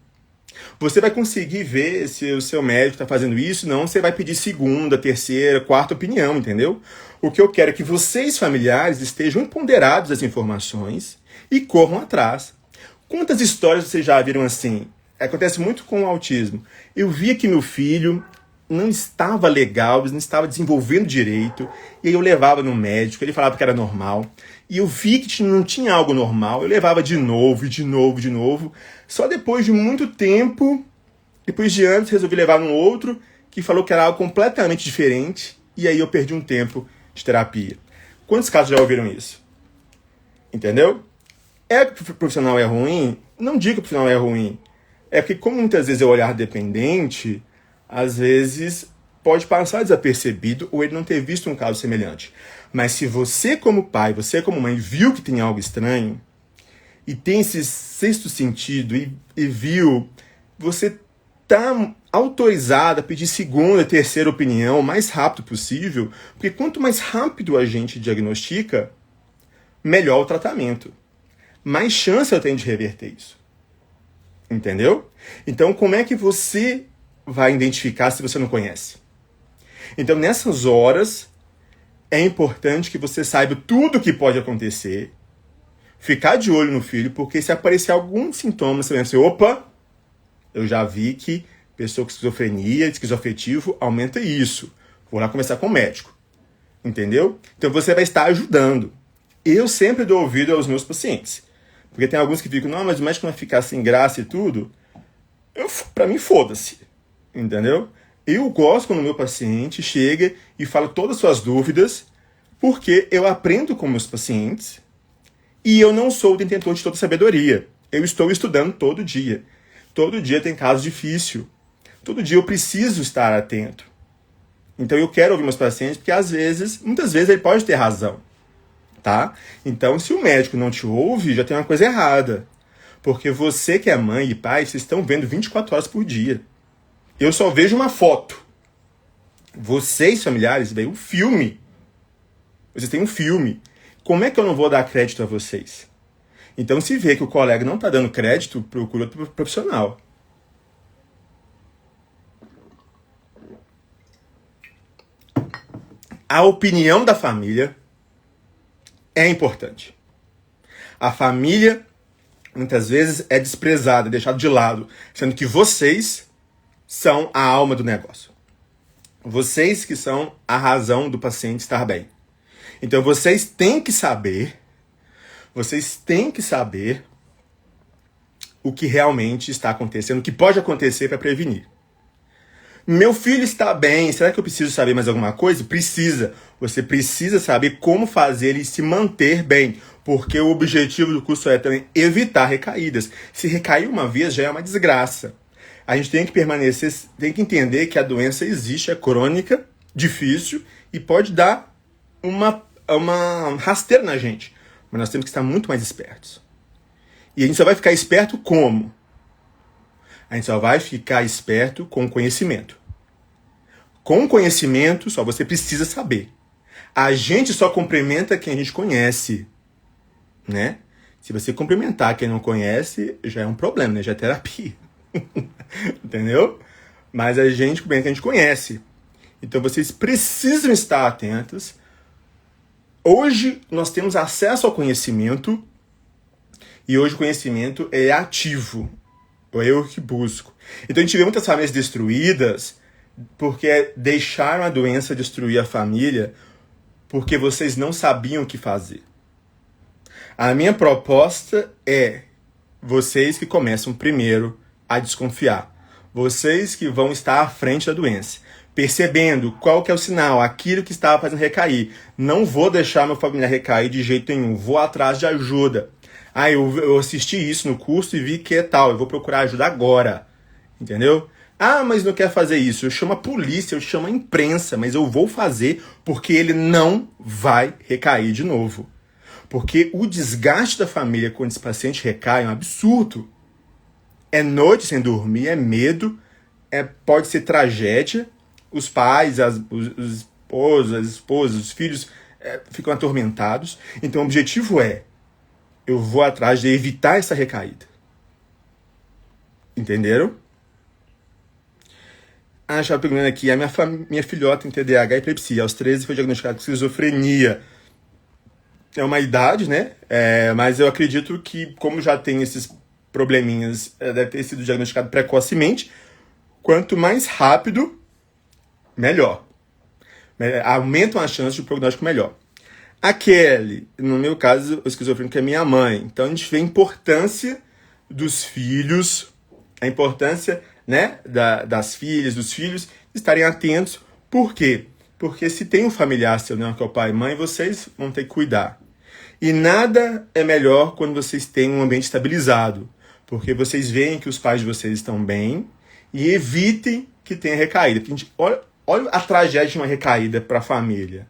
Você vai conseguir ver se o seu médico está fazendo isso, não, você vai pedir segunda, terceira, quarta opinião, entendeu? O que eu quero é que vocês, familiares, estejam empoderados das informações e corram atrás. Quantas histórias vocês já viram assim? Acontece muito com o autismo. Eu via que meu filho não estava legal, não estava desenvolvendo direito, e aí eu levava no médico, ele falava que era normal, e eu vi que não tinha algo normal, eu levava de novo, só depois de muito tempo, depois de anos, resolvi levar um outro, que falou que era algo completamente diferente, e aí eu perdi um tempo de terapia. Quantos casos já ouviram isso? Entendeu? É que o profissional é ruim? Não digo que o profissional é ruim, é porque como muitas vezes é o olhar dependente, às vezes pode passar desapercebido ou ele não ter visto um caso semelhante. Mas se você como pai, você como mãe, viu que tem algo estranho e tem esse sexto sentido e viu, você está autorizado a pedir segunda, terceira opinião o mais rápido possível, porque quanto mais rápido a gente diagnostica, melhor o tratamento. Mais chance eu tenho de reverter isso. Entendeu? Então, como é que você vai identificar se você não conhece? Então, nessas horas, é importante que você saiba tudo o que pode acontecer, ficar de olho no filho, porque se aparecer algum sintoma, você vai dizer, opa, eu já vi que pessoa com esquizofrenia, esquizoafetivo, aumenta isso. Vou lá conversar com o médico. Entendeu? Então você vai estar ajudando. Eu sempre dou ouvido aos meus pacientes. Porque tem alguns que ficam, não, mas o médico vai ficar sem graça e tudo. Pra mim, foda-se. Entendeu? Eu gosto quando o meu paciente chega e fala todas as suas dúvidas, porque eu aprendo com meus pacientes e eu não sou o detentor de toda a sabedoria. Eu estou estudando todo dia. Todo dia tem caso difícil. Todo dia eu preciso estar atento. Então eu quero ouvir meus pacientes, porque muitas vezes ele pode ter razão, tá? Então se o médico não te ouve, já tem uma coisa errada. Porque você que é mãe e pai, vocês estão vendo 24 horas por dia. Eu só vejo uma foto. Vocês, familiares, veem um filme. Vocês têm um filme. Como é que eu não vou dar crédito a vocês? Então se vê que o colega não está dando crédito, procura outro profissional. A opinião da família é importante. A família, muitas vezes, é desprezada, deixada de lado, sendo que vocês são a alma do negócio. Vocês que são a razão do paciente estar bem. Então, vocês têm que saber o que realmente está acontecendo, o que pode acontecer para prevenir. Meu filho está bem, será que eu preciso saber mais alguma coisa? Precisa. Você precisa saber como fazer ele se manter bem, porque o objetivo do curso é também evitar recaídas. Se recair uma vez já é uma desgraça. A gente tem que permanecer, tem que entender que a doença existe, é crônica, difícil e pode dar uma rasteira na gente. Mas nós temos que estar muito mais espertos. E a gente só vai ficar esperto como? A gente só vai ficar esperto com conhecimento. Com conhecimento, só você precisa saber. A gente só cumprimenta quem a gente conhece, né? Se você cumprimentar quem não conhece, já é um problema, né? Já é terapia. Entendeu? Mas a gente cumprimenta quem a gente conhece. Então vocês precisam estar atentos. Hoje nós temos acesso ao conhecimento e hoje o conhecimento é ativo. Ou eu que busco. Então a gente vê muitas famílias destruídas porque deixaram a doença destruir a família porque vocês não sabiam o que fazer. A minha proposta é vocês que começam primeiro a desconfiar. Vocês que vão estar à frente da doença. Percebendo qual que é o sinal, aquilo que estava fazendo recair. Não vou deixar meu familiar recair de jeito nenhum. Vou atrás de ajuda. Eu assisti isso no curso e vi que é tal. Eu vou procurar ajuda agora. Entendeu? Mas não quer fazer isso. Eu chamo a polícia, eu chamo a imprensa, mas eu vou fazer porque ele não vai recair de novo. Porque o desgaste da família quando esse paciente recai é um absurdo. É noite sem dormir, é medo, pode ser tragédia. Os pais, os esposos, as esposas, os filhos ficam atormentados. Então o objetivo eu vou atrás de evitar essa recaída. Entenderam? Estava perguntando aqui, minha filhota tem TDAH e epilepsia. Aos 13 foi diagnosticada com esquizofrenia. É uma idade, né? Mas eu acredito que, como já tem esses probleminhas, deve ter sido diagnosticado precocemente. Quanto mais rápido, melhor. Aumentam as chances de um prognóstico melhor. A Kelly, no meu caso, o esquizofrênico é minha mãe. Então a gente vê a importância dos filhos, a importância, né, das filhas, dos filhos, estarem atentos. Por quê? Porque se tem um familiar seu, né, que é o pai e mãe, vocês vão ter que cuidar. E nada é melhor quando vocês têm um ambiente estabilizado. Porque vocês veem que os pais de vocês estão bem e evitem que tenha recaída. Porque olha a tragédia de uma recaída para a família.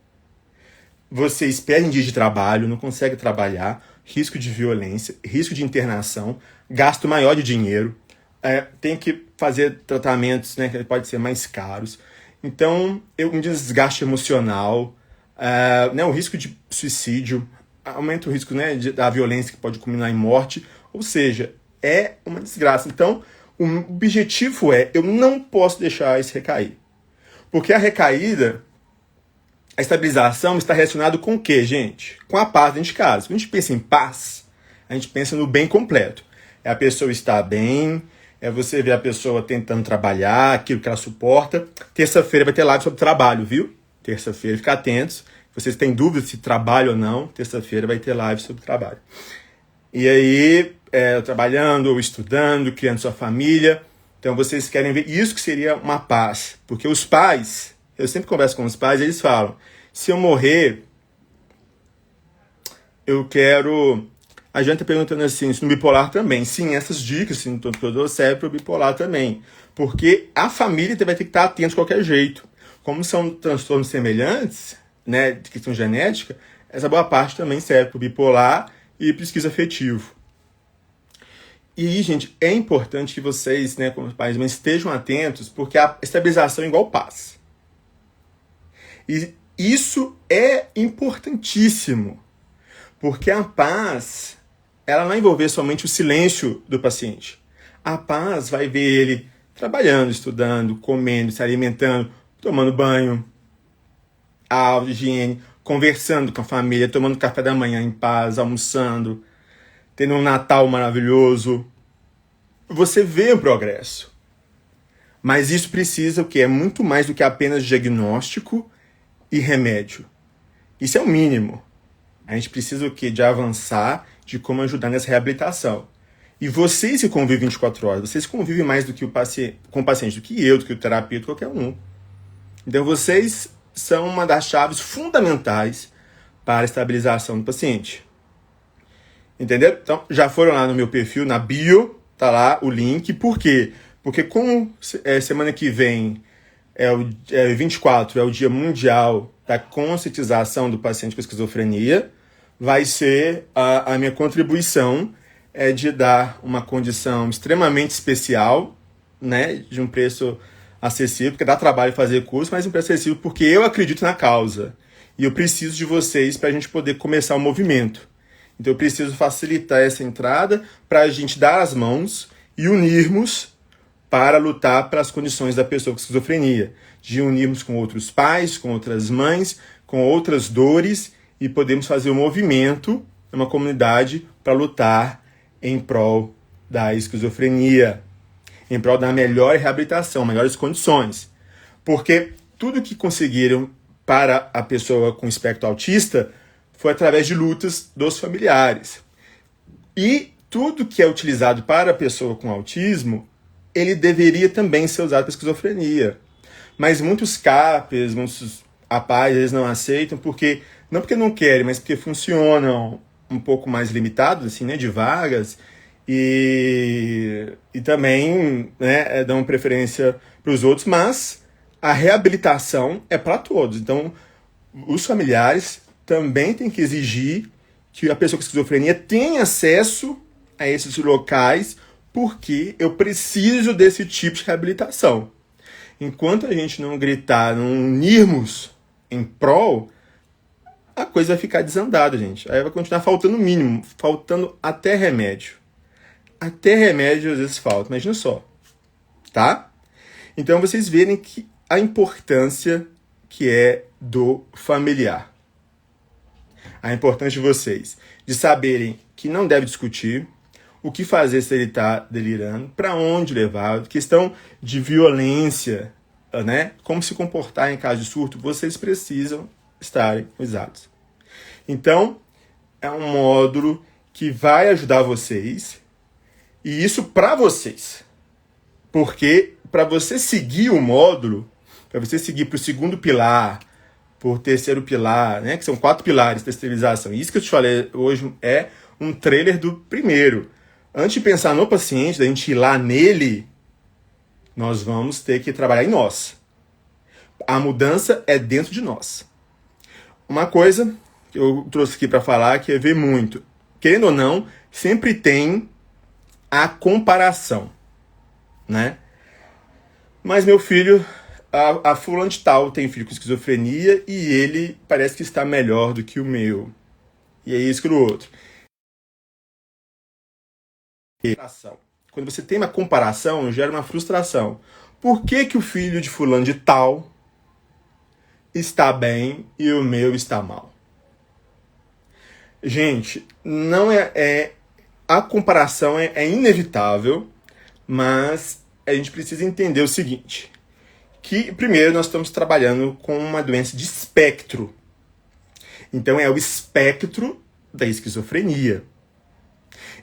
Vocês perdem dias de trabalho, não conseguem trabalhar, risco de violência, risco de internação, gasto maior de dinheiro, tem que fazer tratamentos, né, que podem ser mais caros. Então, um desgaste emocional, né, o risco de suicídio, aumenta o risco, né, da violência que pode culminar em morte. Ou seja, é uma desgraça. Então, o objetivo é, eu não posso deixar isso recair. Porque a recaída, a estabilização está relacionada com o quê, gente? Com a paz dentro de casa. Quando a gente pensa em paz, a gente pensa no bem completo. É a pessoa estar bem, é você ver a pessoa tentando trabalhar, aquilo que ela suporta. Terça-feira vai ter live sobre trabalho, viu? Terça-feira, fica atentos. Vocês têm dúvidas se trabalho ou não, terça-feira vai ter live sobre trabalho. E aí, trabalhando ou estudando, criando sua família. Então vocês querem ver isso que seria uma paz. Porque os pais, eu sempre converso com os pais, eles falam, se eu morrer, eu quero... A gente está perguntando assim, se no bipolar também. Sim, essas dicas assim, que eu dou servem para o bipolar também. Porque a família vai ter que estar atenta de qualquer jeito. Como são transtornos semelhantes, né, de questão genética, essa boa parte também serve para o bipolar e para o esquizoafetivo. E, gente, é importante que vocês, né, como pais, mas estejam atentos, porque a estabilização é igual paz. E isso é importantíssimo, porque a paz, ela não vai envolver somente o silêncio do paciente. A paz vai ver ele trabalhando, estudando, comendo, se alimentando, tomando banho, a higiene, conversando com a família, tomando café da manhã em paz, almoçando, tendo um Natal maravilhoso. Você vê o progresso. Mas isso precisa o quê? É muito mais do que apenas diagnóstico e remédio. Isso é o mínimo. A gente precisa o quê? De avançar, de como ajudar nessa reabilitação. E vocês que convivem 24 horas, vocês convivem mais do que com o paciente, do que eu, do que o terapeuta, qualquer um. Então vocês são uma das chaves fundamentais para a estabilização do paciente. Entendeu? Então, já foram lá no meu perfil, na bio, tá lá o link. Por quê? Porque semana que vem, 24, é o Dia Mundial da Conscientização do Paciente com Esquizofrenia, vai ser a minha contribuição de dar uma condição extremamente especial, né, de um preço acessível, porque dá trabalho fazer curso, mas um preço acessível porque eu acredito na causa. E eu preciso de vocês para a gente poder começar o movimento. Então eu preciso facilitar essa entrada para a gente dar as mãos e unirmos para lutar pelas condições da pessoa com esquizofrenia. De unirmos com outros pais, com outras mães, com outras dores e podemos fazer um movimento, uma comunidade, para lutar em prol da esquizofrenia, em prol da melhor reabilitação, melhores condições. Porque tudo que conseguiram para a pessoa com espectro autista foi através de lutas dos familiares. E tudo que é utilizado para a pessoa com autismo, ele deveria também ser usado para esquizofrenia. Mas muitos CAPs, muitos APAs, eles não aceitam, não porque não querem, mas porque funcionam um pouco mais limitados, assim, né, de vagas, e também, né, dão preferência para os outros, mas a reabilitação é para todos. Então, os familiares também têm que exigir que a pessoa com esquizofrenia tenha acesso a esses locais, porque eu preciso desse tipo de reabilitação. Enquanto a gente não gritar, não unirmos em prol, a coisa vai ficar desandada, gente. Aí vai continuar faltando o mínimo, faltando até remédio. Até remédio às vezes falta, imagina só. Tá? Então vocês verem que a importância que é do familiar. A importância de vocês, de saberem que não deve discutir, o que fazer se ele está delirando, para onde levar, questão de violência, né? Como se comportar em caso de surto, vocês precisam estarem avisados. Então, é um módulo que vai ajudar vocês, e isso para vocês. Porque para você seguir o módulo, para você seguir para o segundo pilar, por terceiro pilar, né, que são 4 pilares da esterilização. Isso que eu te falei hoje é um trailer do primeiro. Antes de pensar no paciente, da gente ir lá nele, nós vamos ter que trabalhar em nós. A mudança é dentro de nós. Uma coisa que eu trouxe aqui para falar, que é ver muito. Querendo ou não, sempre tem a comparação, né? Mas meu filho, a fulano de tal tem filho com esquizofrenia e ele parece que está melhor do que o meu. E é isso que o outro. Quando você tem uma comparação, gera uma frustração. Por que que o filho de fulano de tal está bem e o meu está mal? Gente, não a comparação é inevitável, mas a gente precisa entender o seguinte, que primeiro nós estamos trabalhando com uma doença de espectro. Então é o espectro da esquizofrenia.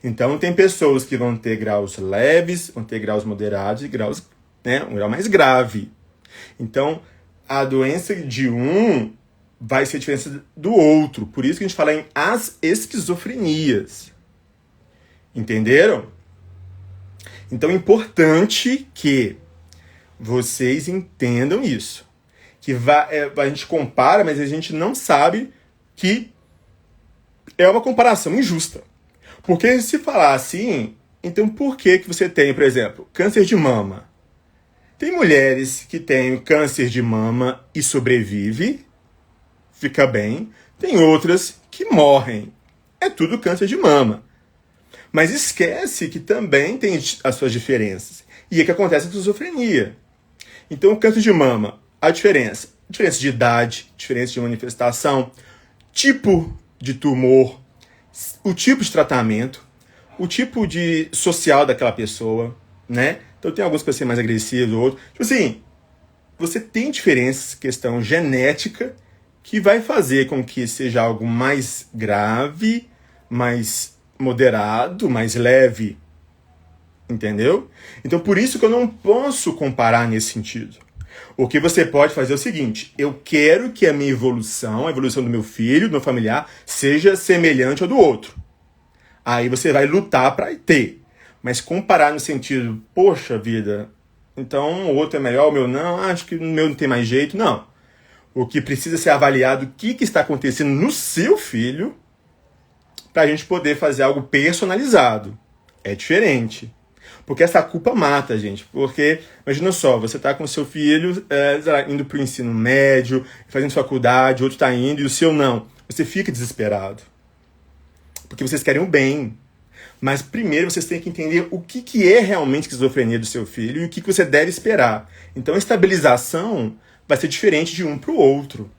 Então tem pessoas que vão ter graus leves, vão ter graus moderados e graus, um grau mais grave. Então a doença de um vai ser a diferença do outro. Por isso que a gente fala em as esquizofrenias. Entenderam? Então é importante que vocês entendam isso. Que a gente compara, mas a gente não sabe que é uma comparação injusta. Porque se falar assim, então por que você tem, por exemplo, câncer de mama? Tem mulheres que têm câncer de mama e sobrevivem, fica bem. Tem outras que morrem. É tudo câncer de mama. Mas esquece que também tem as suas diferenças. E é que acontece com a esquizofrenia. Então, o câncer de mama, a diferença de idade, diferença de manifestação, tipo de tumor, o tipo de tratamento, o tipo de social daquela pessoa, né? Então tem alguns que vão ser mais agressivos, outros. Tipo assim, você tem diferenças, questão genética, que vai fazer com que seja algo mais grave, mais moderado, mais leve. Entendeu? Então por isso que eu não posso comparar nesse sentido. O que você pode fazer é o seguinte: eu quero que a minha evolução, a evolução do meu filho, do meu familiar, seja semelhante ao do outro. Aí você vai lutar para ter. Mas comparar no sentido, poxa vida, então o outro é melhor, o meu não, acho que o meu não tem mais jeito. Não. O que precisa ser avaliado, o que está acontecendo no seu filho, para a gente poder fazer algo personalizado. É diferente. Porque essa culpa mata, gente. Porque, imagina só, você está com seu filho indo para o ensino médio, fazendo faculdade, outro está indo e o seu não. Você fica desesperado. Porque vocês querem o bem. Mas primeiro vocês têm que entender o que é realmente esquizofrenia do seu filho e o que você deve esperar. Então a estabilização vai ser diferente de um para o outro.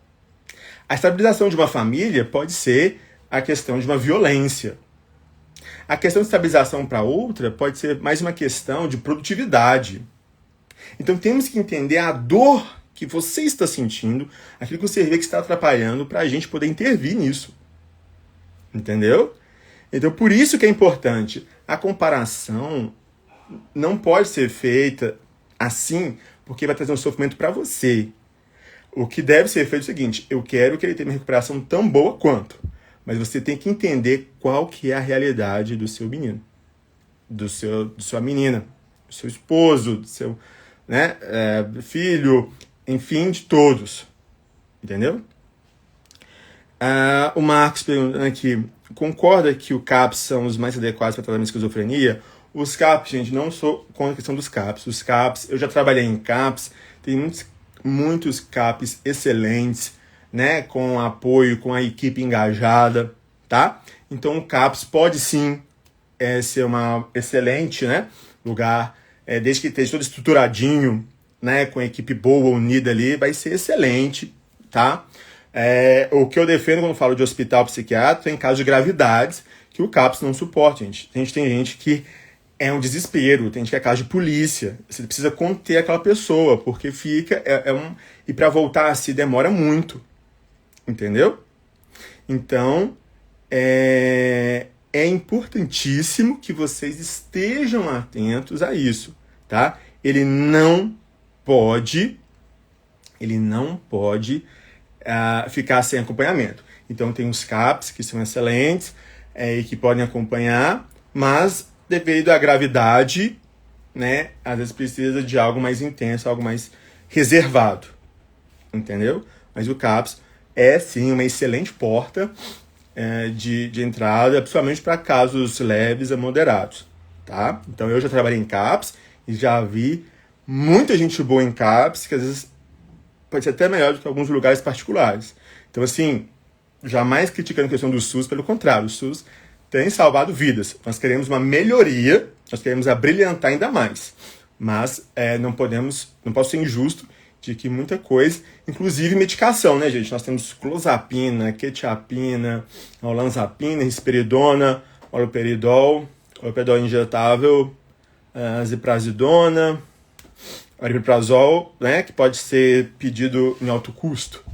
A estabilização de uma família pode ser a questão de uma violência. A questão de estabilização para outra pode ser mais uma questão de produtividade. Então temos que entender a dor que você está sentindo, aquilo que você vê que está atrapalhando, para a gente poder intervir nisso. Entendeu? Então por isso que é importante. A comparação não pode ser feita assim, porque vai trazer um sofrimento para você. O que deve ser feito é o seguinte: eu quero que ele tenha uma recuperação tão boa quanto. Mas você tem que entender qual que é a realidade do seu menino, do sua menina, do seu esposo, do seu filho, enfim, de todos. Entendeu? O Marcos perguntando aqui, concorda que o CAPS são os mais adequados para tratamento de esquizofrenia? Os CAPS, gente, não sou contra a questão dos CAPS. Os CAPS, eu já trabalhei em CAPS, tem muitos CAPs excelentes, né, com apoio, com a equipe engajada, tá? Então o CAPS pode sim ser uma excelente, né, lugar, desde que esteja todo estruturadinho, né, com a equipe boa, unida ali, vai ser excelente, tá? O que eu defendo quando falo de hospital psiquiátrico é em caso de gravidades que o CAPS não suporta, gente. Tem gente que é um desespero, tem gente que é caso de polícia. Você precisa conter aquela pessoa, porque fica... E para voltar a si demora muito. Entendeu? Então, é importantíssimo que vocês estejam atentos a isso, tá? Ele não pode ficar sem acompanhamento. Então, tem os CAPs que são excelentes e que podem acompanhar, mas devido à gravidade, né, às vezes precisa de algo mais intenso, algo mais reservado. Entendeu? Mas o CAPS é sim uma excelente porta de entrada, principalmente para casos leves a moderados, tá? Então eu já trabalhei em CAPS e já vi muita gente boa em CAPS, que às vezes pode ser até melhor do que alguns lugares particulares. Então assim, jamais criticando a questão do SUS, pelo contrário, o SUS tem salvado vidas. Nós queremos uma melhoria, nós queremos abrilhantar ainda mais. Mas não posso ser injusto de que muita coisa, inclusive medicação, né, gente? Nós temos clozapina, quetiapina, olanzapina, risperidona, haloperidol injetável, ziprasidona, aripiprazol, né, que pode ser pedido em alto custo.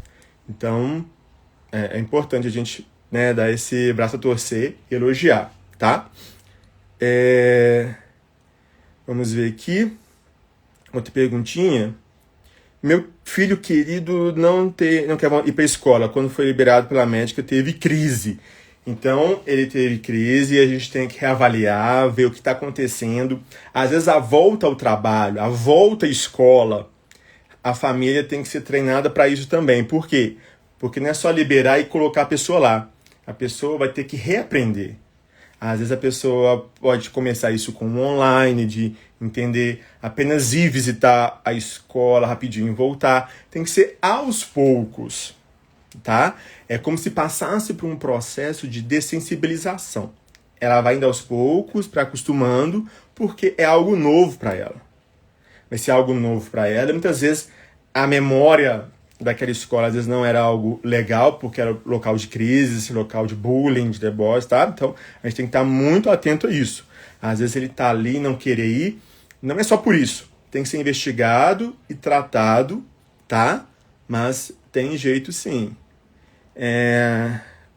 Então, é importante a gente, né, dar esse braço a torcer e elogiar, tá? Vamos ver aqui. Outra perguntinha. Meu filho querido não quer ir para a escola. Quando foi liberado pela médica, teve crise. Então, ele teve crise e a gente tem que reavaliar, ver o que está acontecendo. Às vezes, a volta ao trabalho, a volta à escola, a família tem que ser treinada para isso também. Por quê? Porque não é só liberar e colocar a pessoa lá. A pessoa vai ter que reaprender. Às vezes, a pessoa pode começar isso com online, de entender, apenas ir visitar a escola rapidinho e voltar. Tem que ser aos poucos. Tá? É como se passasse por um processo de dessensibilização. Ela vai indo aos poucos, para acostumando, porque é algo novo para ela. Vai ser algo novo para ela. E muitas vezes a memória daquela escola às vezes não era algo legal, porque era local de crise, local de bullying, de deboche, tá? Então a gente tem que estar muito atento a isso. Às vezes ele está ali e não querer ir. Não é só por isso. Tem que ser investigado e tratado, tá? Mas tem jeito sim.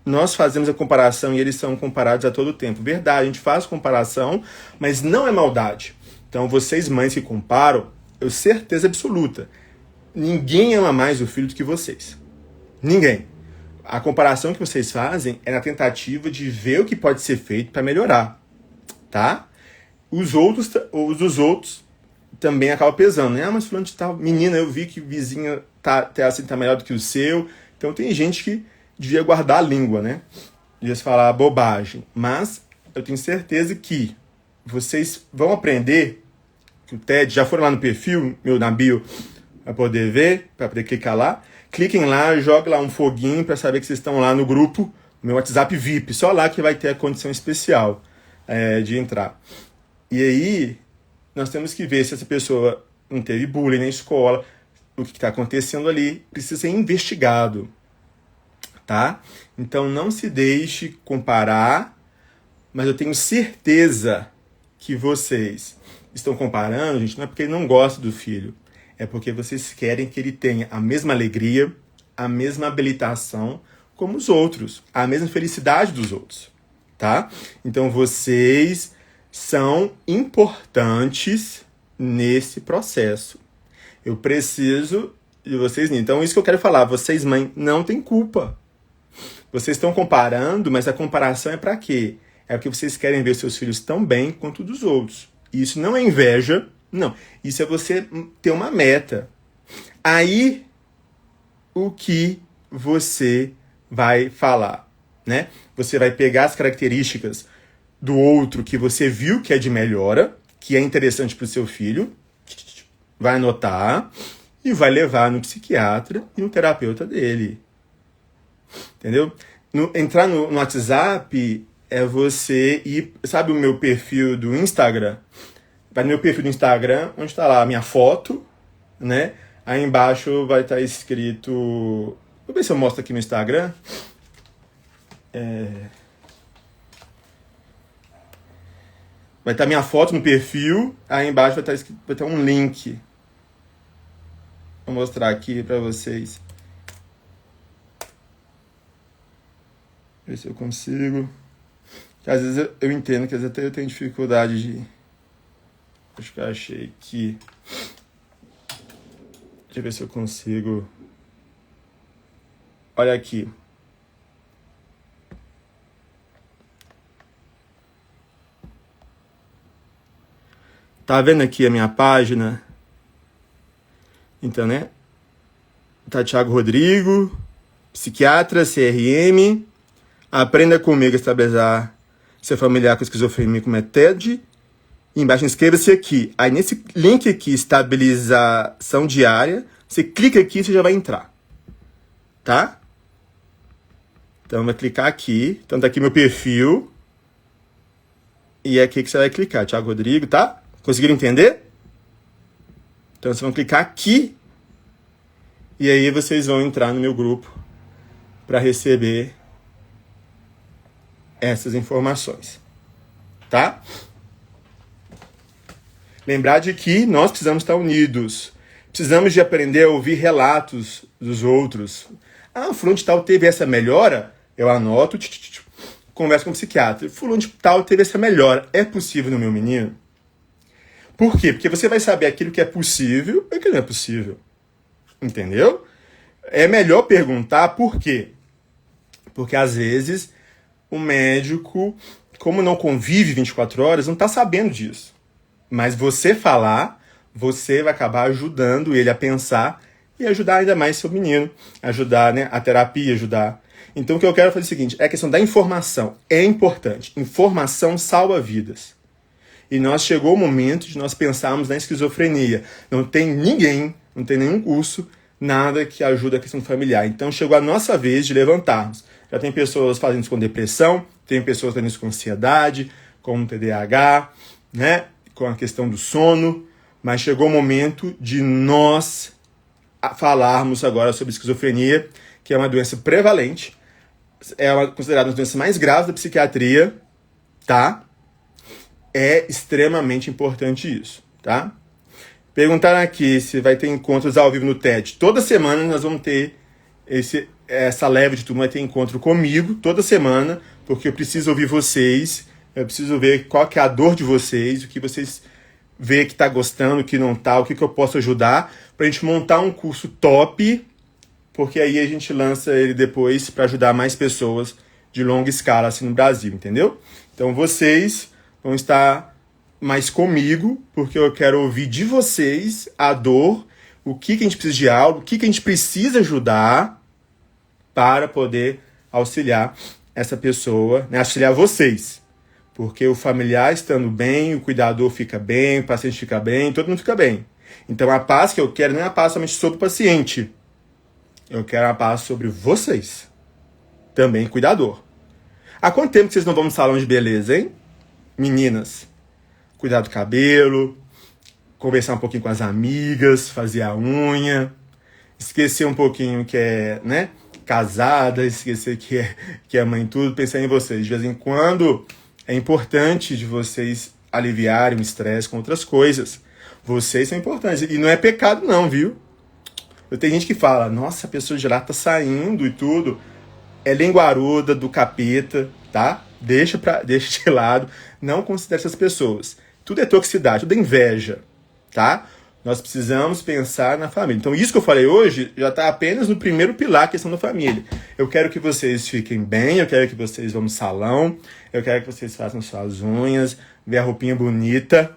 Nós fazemos a comparação e eles são comparados a todo tempo. Verdade, a gente faz comparação, mas não é maldade. Então, vocês mães que comparam, eu tenho certeza absoluta, ninguém ama mais o filho do que vocês. Ninguém. A comparação que vocês fazem é na tentativa de ver o que pode ser feito para melhorar. Tá? Os dos outros também acabam pesando. Né? Mas falando de tal menina, eu vi que vizinha tá melhor do que o seu. Então tem gente que devia guardar a língua, né? Devia falar bobagem. Mas eu tenho certeza que vocês vão aprender, que o TED, já foram lá no perfil, meu na bio, para poder ver, para poder clicar lá. Cliquem lá, joguem lá um foguinho para saber que vocês estão lá no grupo, no meu WhatsApp VIP. Só lá que vai ter a condição especial de entrar. E aí, nós temos que ver se essa pessoa não teve bullying na escola, o que está acontecendo ali, precisa ser investigado, tá? Então não se deixe comparar, mas eu tenho certeza que vocês estão comparando, gente, não é porque não gostam do filho, é porque vocês querem que ele tenha a mesma alegria, a mesma habilitação como os outros, a mesma felicidade dos outros, tá? Então vocês são importantes nesse processo. Eu preciso de vocês. Então, isso que eu quero falar. Vocês, mãe, não tem culpa. Vocês estão comparando, mas a comparação é para quê? É porque vocês querem ver seus filhos tão bem quanto dos outros. Isso não é inveja, não. Isso é você ter uma meta. Aí, o que você vai falar, né? Você vai pegar as características do outro que você viu que é de melhora, que é interessante para o seu filho, vai anotar e vai levar no psiquiatra e no terapeuta dele. Entendeu? Entrar no WhatsApp é você ir... Sabe o meu perfil do Instagram? Vai no meu perfil do Instagram, onde está lá a minha foto, né? Aí embaixo vai estar escrito... Vou ver se eu mostro aqui no Instagram. Vai estar minha foto no perfil, aí embaixo vai ter um link. Vou mostrar aqui para vocês. Ver se eu consigo. Às vezes eu entendo que às vezes até eu tenho dificuldade de... Acho que eu achei aqui. Deixa eu ver se eu consigo. Olha aqui. Tá vendo aqui a minha página? Então, né? Tá Thiago Rodrigo, psiquiatra, CRM. Aprenda comigo a estabilizar seu familiar com esquizofrenia como é TED. E embaixo inscreva-se aqui. Aí nesse link aqui, estabilização diária, você clica aqui e você já vai entrar. Tá? Então vai clicar aqui. Então tá aqui meu perfil. E é aqui que você vai clicar, Thiago Rodrigo, tá? Conseguiram entender? Então vocês vão clicar aqui e aí vocês vão entrar no meu grupo para receber essas informações, tá? Lembrar de que nós precisamos estar unidos. Precisamos de aprender a ouvir relatos dos outros. Ah, fulano de tal teve essa melhora? Eu anoto, converso com o psiquiatra. Fulano de tal teve essa melhora. É possível no meu menino? Por quê? Porque você vai saber aquilo que é possível e o que não é possível. Entendeu? É melhor perguntar por quê. Porque às vezes o médico, como não convive 24 horas, não está sabendo disso. Mas você falar, você vai acabar ajudando ele a pensar e ajudar ainda mais seu menino. Ajudar, né? A terapia, ajudar. Então o que eu quero fazer é o seguinte, é a questão da informação. É importante. Informação salva vidas. E chegou o momento de nós pensarmos na esquizofrenia. Não tem ninguém, não tem nenhum curso, nada que ajude a questão familiar. Então chegou a nossa vez de levantarmos. Já tem pessoas fazendo isso com depressão, tem pessoas fazendo isso com ansiedade, com TDAH, né? Com a questão do sono. Mas chegou o momento de nós falarmos agora sobre esquizofrenia, que é uma doença prevalente, considerada uma das doenças mais graves da psiquiatria, tá? É extremamente importante isso, tá? Perguntaram aqui se vai ter encontros ao vivo no TED. Toda semana nós vamos ter essa leva de turma, vai ter encontro comigo, toda semana, porque eu preciso ouvir vocês, eu preciso ver qual que é a dor de vocês, o que vocês vê que está gostando, o que não está, o que eu posso ajudar, para a gente montar um curso top, porque aí a gente lança ele depois para ajudar mais pessoas de longa escala assim no Brasil, entendeu? Então vocês vão estar mais comigo, porque eu quero ouvir de vocês a dor, o que a gente precisa de algo, o que a gente precisa ajudar para poder auxiliar essa pessoa, né? Auxiliar vocês. Porque o familiar estando bem, o cuidador fica bem, o paciente fica bem, todo mundo fica bem. Então a paz que eu quero não é a paz somente sobre o paciente. Eu quero a paz sobre vocês. Também cuidador. Há quanto tempo que vocês não vão no salão de beleza, hein? Meninas, cuidar do cabelo, conversar um pouquinho com as amigas, fazer a unha, esquecer um pouquinho que é, né, casada, esquecer que é mãe tudo, pensar em vocês. De vez em quando é importante de vocês aliviarem o estresse com outras coisas. Vocês são importantes. E não é pecado não, viu? Tem gente que fala, nossa, a pessoa de lá tá saindo e tudo. É linguaruda do capeta, tá? Deixa de lado. Não considere essas pessoas. Tudo é toxicidade, tudo é inveja, tá? Nós precisamos pensar na família. Então, isso que eu falei hoje já está apenas no primeiro pilar, a questão da família. Eu quero que vocês fiquem bem, eu quero que vocês vão no salão, eu quero que vocês façam suas unhas, ver a roupinha bonita,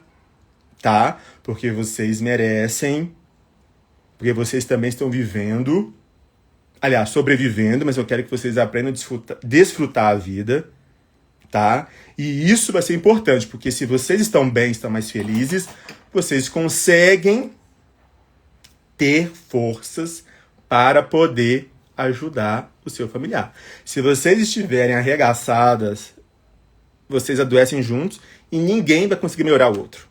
tá? Porque vocês merecem, porque vocês também estão vivendo, aliás, sobrevivendo, mas eu quero que vocês aprendam a desfrutar a vida, tá? E isso vai ser importante, porque se vocês estão bem, estão mais felizes, vocês conseguem ter forças para poder ajudar o seu familiar. Se vocês estiverem arregaçadas, vocês adoecem juntos e ninguém vai conseguir melhorar o outro.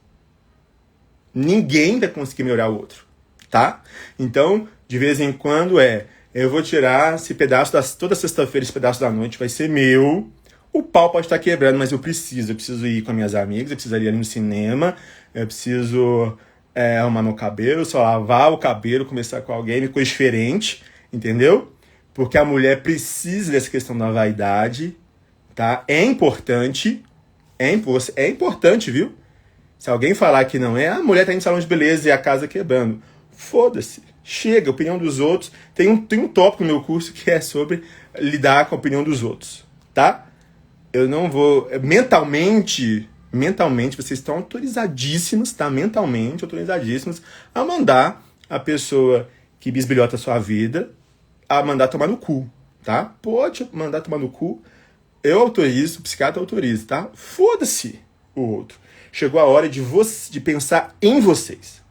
Ninguém vai conseguir melhorar o outro, tá? Então, de vez em quando eu vou tirar esse pedaço, toda sexta-feira esse pedaço da noite vai ser meu. O pau pode estar quebrando, mas eu preciso ir com as minhas amigas, eu preciso ir ali no cinema, eu preciso arrumar meu cabelo, só lavar o cabelo, começar com alguém, coisa diferente, entendeu? Porque a mulher precisa dessa questão da vaidade, tá? É importante, viu? Se alguém falar que não é, a mulher tá indo no salão de beleza e a casa quebrando. Foda-se, chega, a opinião dos outros. Tem um tópico no meu curso que é sobre lidar com a opinião dos outros, tá? Eu não vou... Mentalmente, vocês estão autorizadíssimos, tá? Mentalmente autorizadíssimos a mandar a pessoa que bisbilhota a sua vida a mandar tomar no cu, tá? Pode mandar tomar no cu. Eu autorizo, o psiquiatra autoriza, tá? Foda-se o outro. Chegou a hora de pensar em vocês.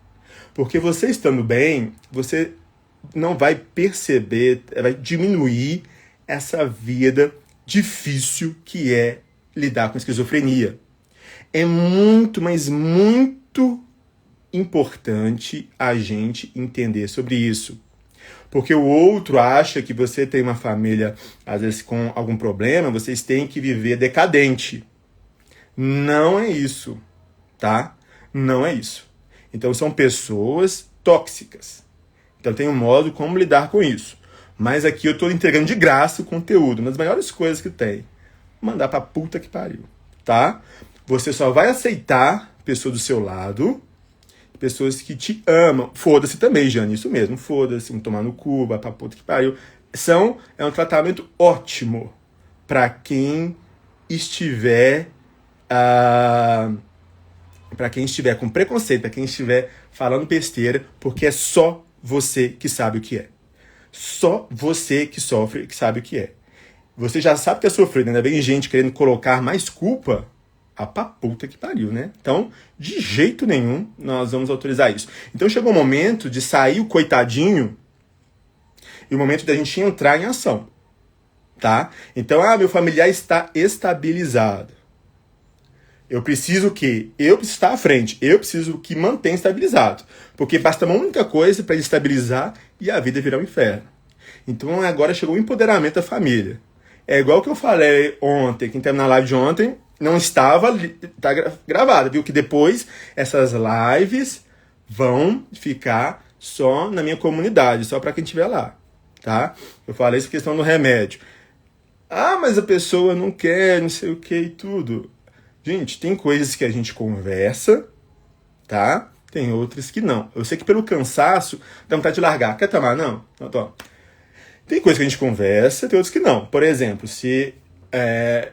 Porque você estando bem, você não vai perceber, vai diminuir essa vida difícil que é lidar com esquizofrenia. É muito, mas muito importante a gente entender sobre isso. Porque o outro acha que você tem uma família, às vezes, com algum problema, vocês têm que viver decadente. Não é isso, tá? Não é isso. Então, são pessoas tóxicas. Então, tem um modo como lidar com isso. Mas aqui eu estou entregando de graça o conteúdo, uma das melhores coisas que tem. Mandar pra puta que pariu, tá? Você só vai aceitar pessoas do seu lado, pessoas que te amam. Foda-se também, Jane, isso mesmo. Foda-se, vão tomar no cu, vai pra puta que pariu. É um tratamento ótimo pra quem estiver... para quem estiver com preconceito, para quem estiver falando besteira, porque é só você que sabe o que é. Só você que sofre, que sabe o que é. Você já sabe que é sofrido, ainda vem gente querendo colocar mais culpa, a pra puta que pariu, né? Então, de jeito nenhum, nós vamos autorizar isso. Então, chegou o momento de sair o coitadinho e o momento da gente entrar em ação, tá? Então, meu familiar está estabilizado. Eu preciso o quê? Eu preciso estar à frente. Eu preciso que mantenha estabilizado. Porque basta uma única coisa para ele estabilizar e a vida virar um inferno. Então agora chegou o empoderamento da família. É igual que eu falei ontem, quem estava na live de ontem, não estava, tá gravado, viu? Que depois essas lives vão ficar só na minha comunidade, só para quem estiver lá, tá? Eu falei essa questão do remédio. Mas a pessoa não quer, não sei o que e tudo. Gente, tem coisas que a gente conversa, tá? Tem outras que não. Eu sei que pelo cansaço dá vontade de largar. Quer tomar? Não? Não toma. Tem coisas que a gente conversa, tem outras que não. Por exemplo, se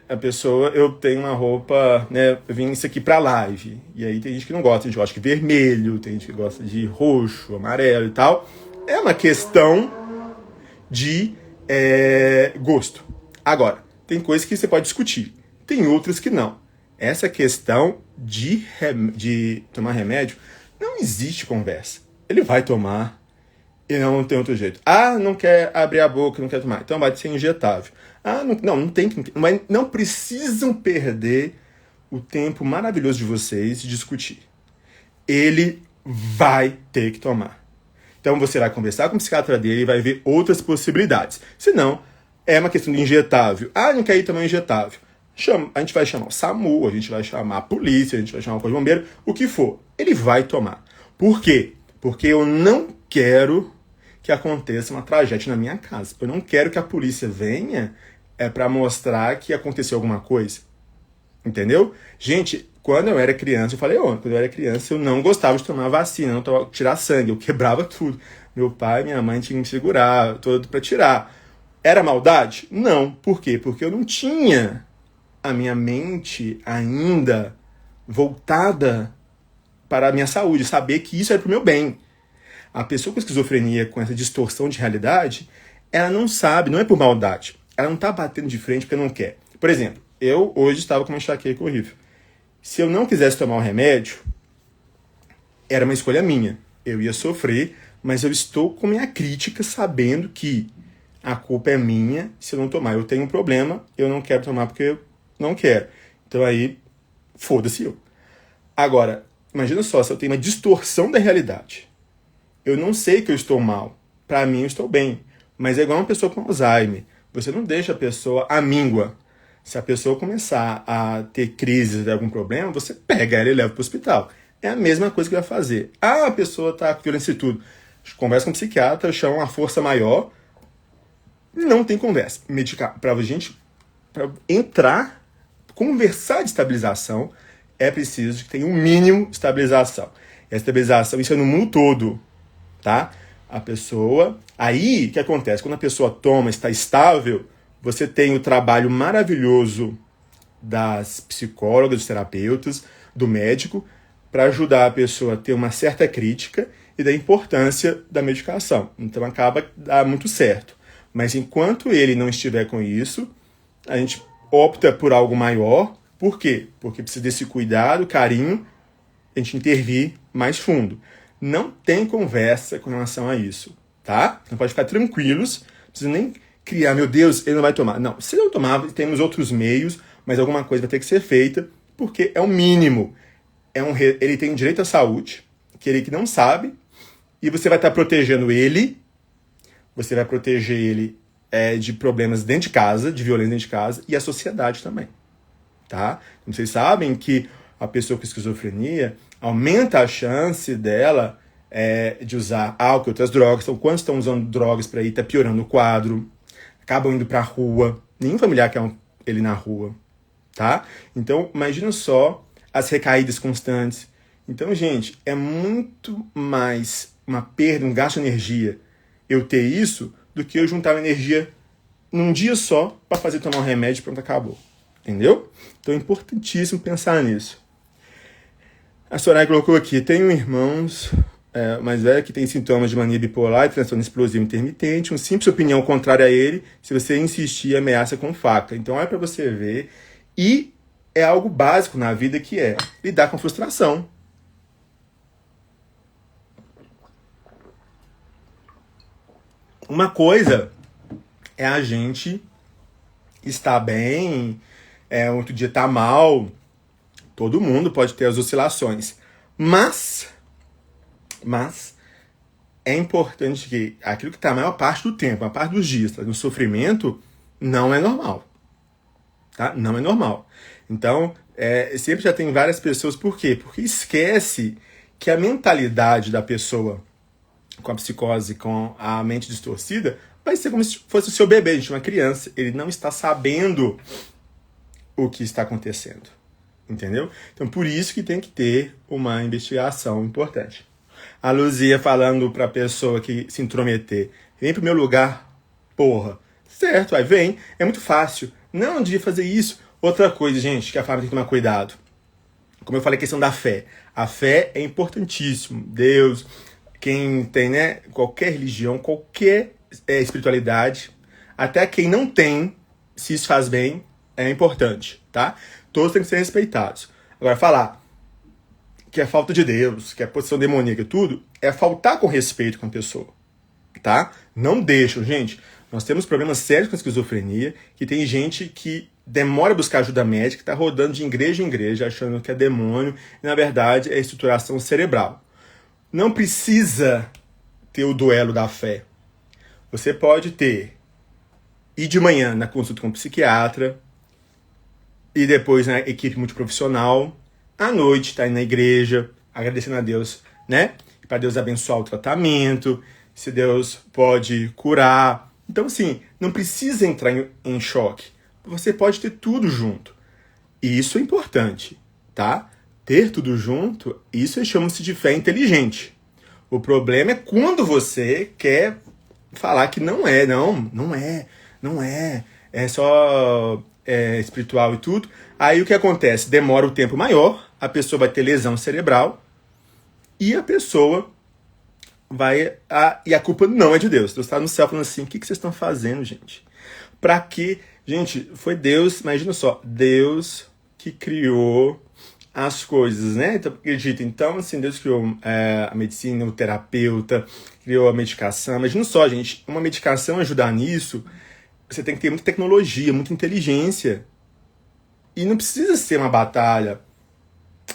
a pessoa... Eu tenho uma roupa, né? Eu vim isso aqui pra live. E aí tem gente que não gosta. Tem gente que gosta de vermelho, tem gente que gosta de roxo, amarelo e tal. É uma questão de gosto. Agora, tem coisas que você pode discutir. Tem outras que não. Essa questão de tomar remédio, não existe conversa. Ele vai tomar e não tem outro jeito. Não quer abrir a boca, não quer tomar. Então vai ser injetável. Não tem que... Mas não precisam perder o tempo maravilhoso de vocês de discutir. Ele vai ter que tomar. Então você vai conversar com o psiquiatra dele e vai ver outras possibilidades. Se não, é uma questão de injetável. Não quer ir tomar injetável. A gente vai chamar o SAMU, a gente vai chamar a polícia, a gente vai chamar o corpo de bombeiro, o que for. Ele vai tomar. Por quê? Porque eu não quero que aconteça uma tragédia na minha casa. Eu não quero que a polícia venha para mostrar que aconteceu alguma coisa. Entendeu? Gente, quando eu era criança, eu falei ontem, quando eu era criança eu não gostava de tomar vacina, não tirar sangue, eu quebrava tudo. Meu pai e minha mãe tinham que me segurar todo para tirar. Era maldade? Não. Por quê? Porque eu não tinha a minha mente ainda voltada para a minha saúde, saber que isso é para o meu bem. A pessoa com esquizofrenia, com essa distorção de realidade, ela não sabe, não é por maldade. Ela não está batendo de frente porque não quer. Por exemplo, eu hoje estava com uma enxaqueca horrível. Se eu não quisesse tomar o remédio, era uma escolha minha. Eu ia sofrer, mas eu estou com minha crítica sabendo que a culpa é minha se eu não tomar. Eu tenho um problema, eu não quero tomar porque eu não quero. Então aí, foda-se eu. Agora, imagina só, se eu tenho uma distorção da realidade. Eu não sei que eu estou mal. Para mim, eu estou bem. Mas é igual uma pessoa com Alzheimer. Você não deixa a pessoa amíngua. Se a pessoa começar a ter crises de algum problema, você pega ela e leva para o hospital. É a mesma coisa que vai fazer. A pessoa está com violência e tudo. Conversa com o psiquiatra, chama uma força maior. Não tem conversa. Medicar. Para a gente entrar, conversar de estabilização, é preciso que tenha um mínimo de estabilização. E a estabilização, isso é no mundo todo, tá? A pessoa... Aí, o que acontece? Quando a pessoa toma, está estável, você tem o trabalho maravilhoso das psicólogas, dos terapeutas, do médico, para ajudar a pessoa a ter uma certa crítica e da importância da medicação. Então, acaba dando muito certo. Mas enquanto ele não estiver com isso, a gente opta por algo maior. Por quê? Porque precisa desse cuidado, carinho, a gente intervir mais fundo. Não tem conversa com relação a isso, tá? Não pode ficar tranquilos, não precisa nem criar, meu Deus, ele não vai tomar. Não, se não tomar, temos outros meios, mas alguma coisa vai ter que ser feita porque é o mínimo. Ele tem direito à saúde, que ele que não sabe, e você vai estar protegendo ele, você vai proteger ele de problemas dentro de casa, de violência dentro de casa, e a sociedade também. Tá? Vocês sabem que a pessoa com esquizofrenia aumenta a chance dela de usar álcool e outras drogas. Então, quando estão usando drogas para ir, tá piorando o quadro, acabam indo para a rua. Nenhum familiar quer ele na rua. Tá? Então, imagina só as recaídas constantes. Então, gente, é muito mais uma perda, um gasto de energia eu ter isso do que eu juntar uma energia num dia só para fazer tomar um remédio e pronto, acabou. Entendeu? Então é importantíssimo pensar nisso. A Soraya colocou aqui, tenho irmãos mais velho que tem sintomas de mania bipolar e transtorno explosivo intermitente, uma simples opinião contrária a ele, se você insistir, ameaça com faca. Então olha para você ver. E é algo básico na vida que é lidar com frustração. Uma coisa é a gente estar bem, outro dia tá mal, todo mundo pode ter as oscilações. Mas é importante que aquilo que está a maior parte do tempo, a parte dos dias, tá, no sofrimento, não é normal. Tá? Não é normal. Então, sempre já tem várias pessoas, por quê? Porque esquece que a mentalidade da pessoa com a psicose, com a mente distorcida, vai ser como se fosse o seu bebê, gente, uma criança. Ele não está sabendo o que está acontecendo. Entendeu? Então, por isso que tem que ter uma investigação importante. A Luzia falando para a pessoa que se intrometer, vem pro meu lugar, porra. Certo, aí vem. É muito fácil. Não devia fazer isso. Outra coisa, gente, que a família tem que tomar cuidado. Como eu falei, a questão da fé. A fé é importantíssimo. Deus, quem tem, né, qualquer religião, qualquer espiritualidade, até quem não tem, se isso faz bem, é importante, tá? Todos têm que ser respeitados. Agora, falar que é falta de Deus, que é posição demoníaca e tudo, é faltar com respeito com a pessoa, tá? Não deixam, gente. Nós temos problemas sérios com a esquizofrenia, que tem gente que demora a buscar ajuda médica, que tá rodando de igreja em igreja, achando que é demônio, e na verdade é estruturação cerebral. Não precisa ter o duelo da fé. Você pode ir de manhã na consulta com o psiquiatra, e depois na equipe multiprofissional, à noite tá indo na igreja, agradecendo a Deus, né? Para Deus abençoar o tratamento, se Deus pode curar. Então, assim, não precisa entrar em choque. Você pode ter tudo junto. E isso é importante, tá? Ter tudo junto, isso chama-se de fé inteligente. O problema é quando você quer falar que não é só espiritual e tudo. Aí o que acontece? Demora o tempo maior, a pessoa vai ter lesão cerebral e a pessoa e a culpa não é de Deus. Deus está no céu falando assim, o que vocês estão fazendo, gente? Pra quê? Gente, foi Deus, imagina só, Deus que criou as coisas, né? Então, acredita, então, assim, Deus criou a medicina, o terapeuta, criou a medicação. Imagina só, gente, uma medicação ajudar nisso, você tem que ter muita tecnologia, muita inteligência. E não precisa ser uma batalha,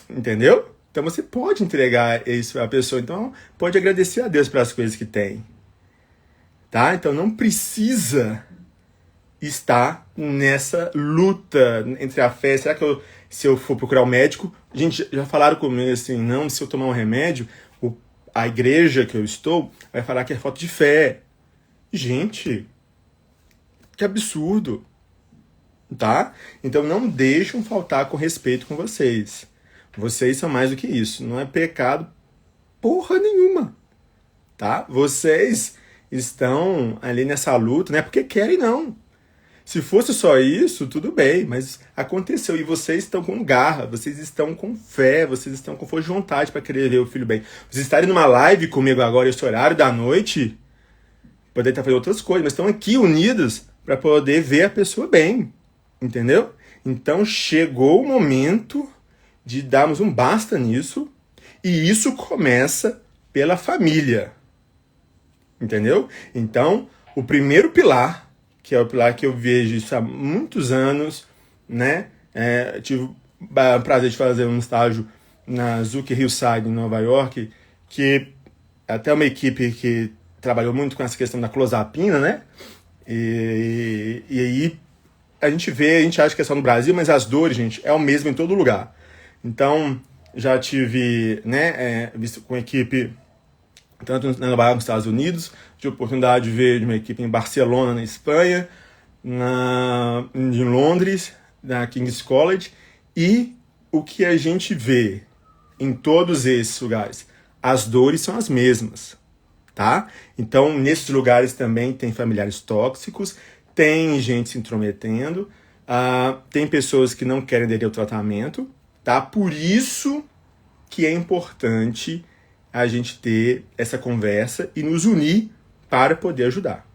entendeu? Então você pode entregar isso à pessoa, então pode agradecer a Deus pelas coisas que tem. Tá? Então não precisa estar nessa luta entre a fé. Será que se eu for procurar um médico... Gente, já falaram comigo assim, não, se eu tomar um remédio, a igreja que eu estou vai falar que é falta de fé. Gente, que absurdo. Tá? Então não deixam faltar com respeito com vocês. Vocês são mais do que isso. Não é pecado porra nenhuma. Tá? Vocês estão ali nessa luta, não é porque querem, não. Se fosse só isso, tudo bem, mas aconteceu e vocês estão com garra, vocês estão com fé, vocês estão com força de vontade para querer ver o filho bem. Vocês estarem numa live comigo agora, esse horário da noite, poder estar fazendo outras coisas, mas estão aqui unidos para poder ver a pessoa bem, entendeu? Então chegou o momento de darmos um basta nisso, e isso começa pela família, entendeu? Então, o primeiro pilar, que é o pilar que eu vejo isso há muitos anos, né? Tive o prazer de fazer um estágio na Zucker Hillside, em Nova York, que é até uma equipe que trabalhou muito com essa questão da clozapina, né? E aí a gente acha que é só no Brasil, mas as dores, gente, é o mesmo em todo lugar. Então, já tive, né, visto com equipe tanto na Nova York, nos Estados Unidos, tive a oportunidade de ver uma equipe em Barcelona, na Espanha, em Londres, na King's College, e o que a gente vê em todos esses lugares, as dores são as mesmas, tá? Então, nesses lugares também tem familiares tóxicos, tem gente se intrometendo, tem pessoas que não querem aderir ao tratamento, tá? Por isso que é importante a gente ter essa conversa e nos unir para poder ajudar.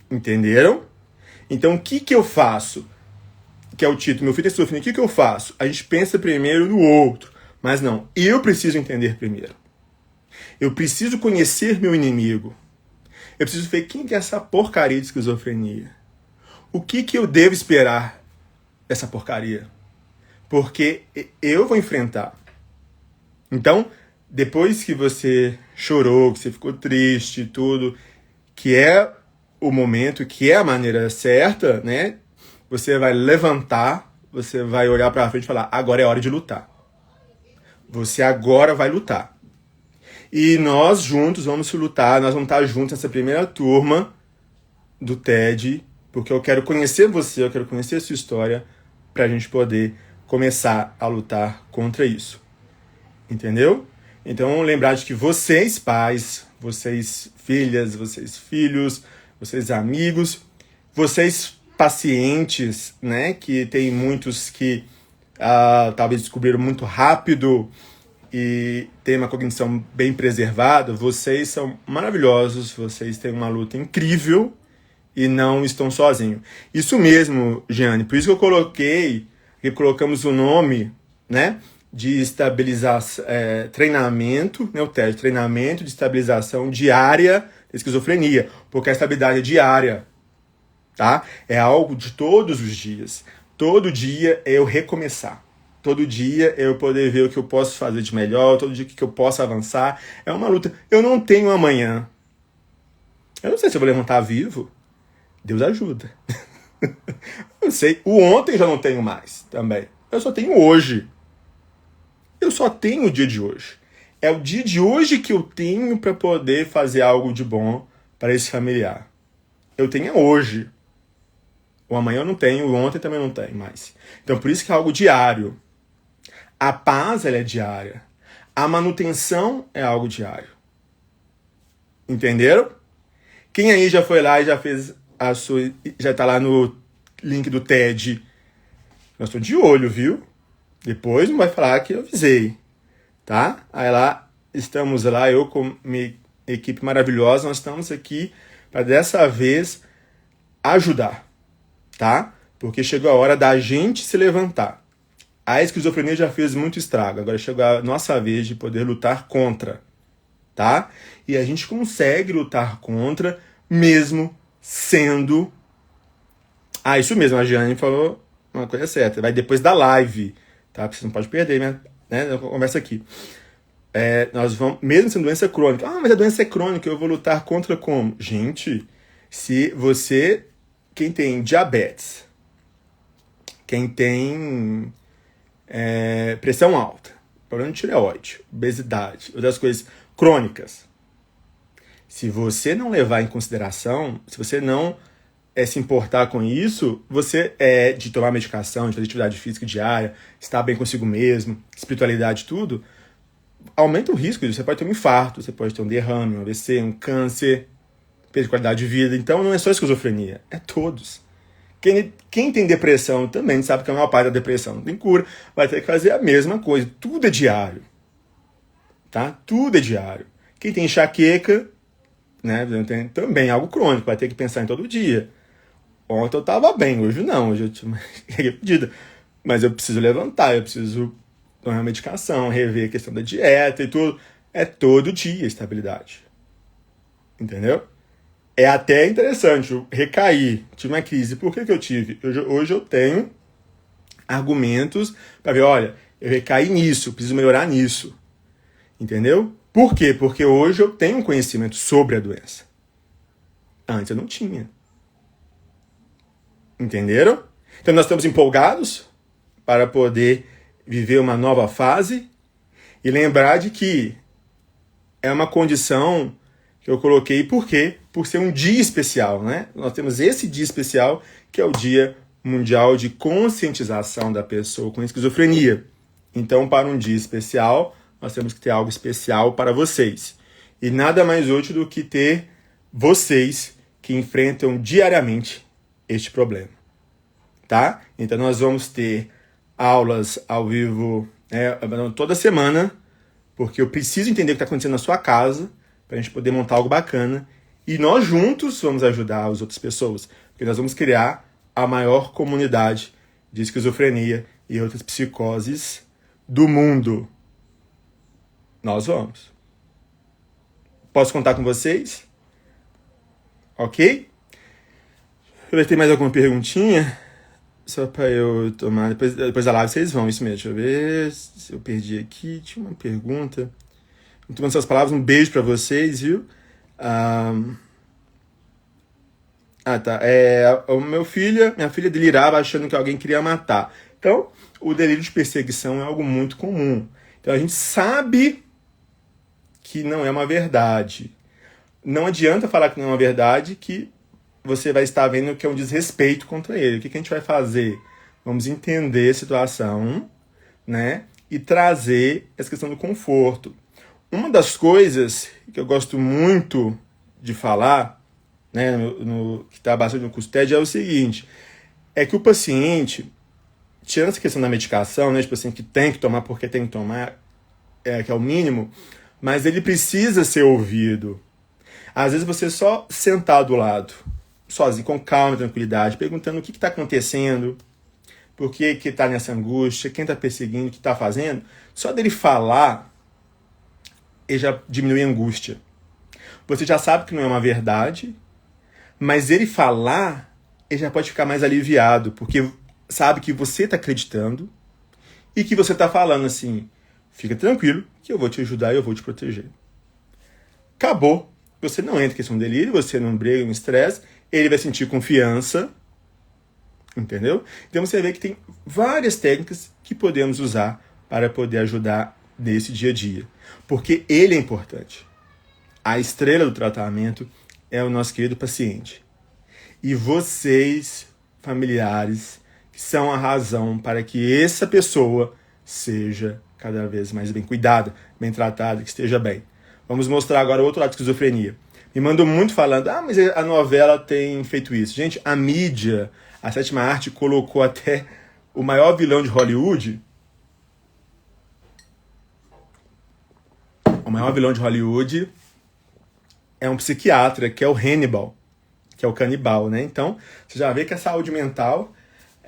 Entenderam? Então, o que eu faço? Que é o título, meu filho está sofrendo, o que eu faço? A gente pensa primeiro no outro. Mas não, eu preciso entender primeiro. Eu preciso conhecer meu inimigo. Eu preciso ver quem é essa porcaria de esquizofrenia. O que eu devo esperar dessa porcaria? Porque eu vou enfrentar. Então, depois que você chorou, que você ficou triste e tudo, que é o momento, que é a maneira certa, né? Você vai levantar, você vai olhar pra frente e falar, agora é hora de lutar. Você agora vai lutar. E nós juntos vamos lutar, nós vamos estar juntos nessa primeira turma do TED, porque eu quero conhecer você, eu quero conhecer a sua história, pra gente poder começar a lutar contra isso. Entendeu? Então, lembrar de que vocês, pais, vocês, filhas, vocês, filhos, vocês, amigos, vocês, pacientes, né? Que tem muitos que talvez descobriram muito rápido e têm uma cognição bem preservada. Vocês são maravilhosos, vocês têm uma luta incrível e não estão sozinhos. Isso mesmo, Jeane, por isso que colocamos o nome, né? De estabilização, treinamento, né, o TED, treinamento de estabilização diária da esquizofrenia, porque a estabilidade é diária, tá? É algo de todos os dias. Todo dia é eu recomeçar. Todo dia é eu poder ver o que eu posso fazer de melhor, todo dia que eu posso avançar. É uma luta. Eu não tenho amanhã. Eu não sei se eu vou levantar vivo. Deus ajuda. Eu sei. O ontem já não tenho mais também. Eu só tenho hoje. Eu só tenho o dia de hoje. É o dia de hoje que eu tenho para poder fazer algo de bom para esse familiar. Eu tenho hoje. O amanhã eu não tenho, o ontem também não tenho mais. Então, por isso que é algo diário. A paz, ela é diária. A manutenção é algo diário. Entenderam? Quem aí já foi lá e já fez a sua... Já tá lá no link do TED. Eu estou de olho, viu? Depois não vai falar que eu avisei, tá? Aí lá, estamos lá, eu com minha equipe maravilhosa, nós estamos aqui para dessa vez ajudar, tá? Porque chegou a hora da gente se levantar. A esquizofrenia já fez muito estrago, agora chegou a nossa vez de poder lutar contra, tá? E a gente consegue lutar contra mesmo sendo... isso mesmo, a Giane falou uma coisa certa, vai depois da live, tá? Você não pode perder, né? A conversa aqui. Nós vamos, mesmo sendo doença crônica. Mas a doença é crônica, eu vou lutar contra como? Gente, se você, quem tem diabetes, quem tem pressão alta, problema de tireoide, obesidade, outras coisas crônicas, se você não levar em consideração, se você não se importar com isso, você de tomar medicação, de fazer atividade física diária, estar bem consigo mesmo, espiritualidade, tudo, aumenta o risco disso. Você pode ter um infarto, você pode ter um derrame, um AVC, um câncer, perda de qualidade de vida. Então não é só esquizofrenia, é todos. Quem tem depressão também sabe que a maior parte da depressão não tem cura, vai ter que fazer a mesma coisa. Tudo é diário. Tá? Tudo é diário. Quem tem enxaqueca, né, tem também algo crônico, vai ter que pensar em todo dia. Ontem eu tava bem, hoje não, hoje eu tinha pedido. Mas eu preciso levantar, eu preciso tomar medicação, rever a questão da dieta e tudo. É todo dia estabilidade. Entendeu? É até interessante, eu recaí, tive uma crise. Por que eu tive? Hoje eu tenho argumentos para ver, olha, eu recaí nisso, preciso melhorar nisso. Entendeu? Por quê? Porque hoje eu tenho um conhecimento sobre a doença. Antes eu não tinha. Entenderam? Então nós estamos empolgados para poder viver uma nova fase e lembrar de que é uma condição que eu coloquei, por quê? Por ser um dia especial, né? Nós temos esse dia especial, que é o Dia Mundial de Conscientização da Pessoa com Esquizofrenia. Então, para um dia especial, nós temos que ter algo especial para vocês. E nada mais útil do que ter vocês que enfrentam diariamente este problema. Tá? Então, nós vamos ter aulas ao vivo toda semana, porque eu preciso entender o que está acontecendo na sua casa, para a gente poder montar algo bacana. E nós juntos vamos ajudar as outras pessoas, porque nós vamos criar a maior comunidade de esquizofrenia e outras psicoses do mundo. Nós vamos. Posso contar com vocês? Ok? Deixa eu ver se tem mais alguma perguntinha. Só para eu tomar. Depois da live vocês vão, isso mesmo. Deixa eu ver se eu perdi aqui. Tinha uma pergunta. Muito bom essas palavras. Um beijo para vocês, viu? Tá. Minha filha delirava achando que alguém queria matar. Então, o delírio de perseguição é algo muito comum. Então, a gente sabe que não é uma verdade. Não adianta falar que não é uma verdade, que você vai estar vendo que é um desrespeito contra ele. O que a gente vai fazer? Vamos entender a situação, né? E trazer essa questão do conforto. Uma das coisas que eu gosto muito de falar, né, que está bastante no curso TED, é o seguinte, é que o paciente, tirando essa questão da medicação, né, tipo assim, que tem que tomar porque tem que tomar, que é o mínimo, mas ele precisa ser ouvido. Às vezes você só sentar do lado, sozinho, com calma e tranquilidade, perguntando o que está acontecendo, por que está nessa angústia, quem está perseguindo, o que está fazendo, só dele falar, ele já diminui a angústia. Você já sabe que não é uma verdade, mas ele falar, ele já pode ficar mais aliviado, porque sabe que você está acreditando e que você está falando assim, fica tranquilo que eu vou te ajudar e eu vou te proteger. Acabou. Você não entra em questão de delírio, você não briga, não estresse, ele vai sentir confiança, entendeu? Então você vê que tem várias técnicas que podemos usar para poder ajudar nesse dia a dia. Porque ele é importante. A estrela do tratamento é o nosso querido paciente. E vocês, familiares, que são a razão para que essa pessoa seja cada vez mais bem cuidada, bem tratada, que esteja bem. Vamos mostrar agora o outro lado da esquizofrenia. Me mandou muito falando, mas a novela tem feito isso. Gente, a mídia, a sétima arte, colocou até o maior vilão de Hollywood. O maior vilão de Hollywood é um psiquiatra, que é o Hannibal, que é o canibal, né? Então, você já vê que a saúde mental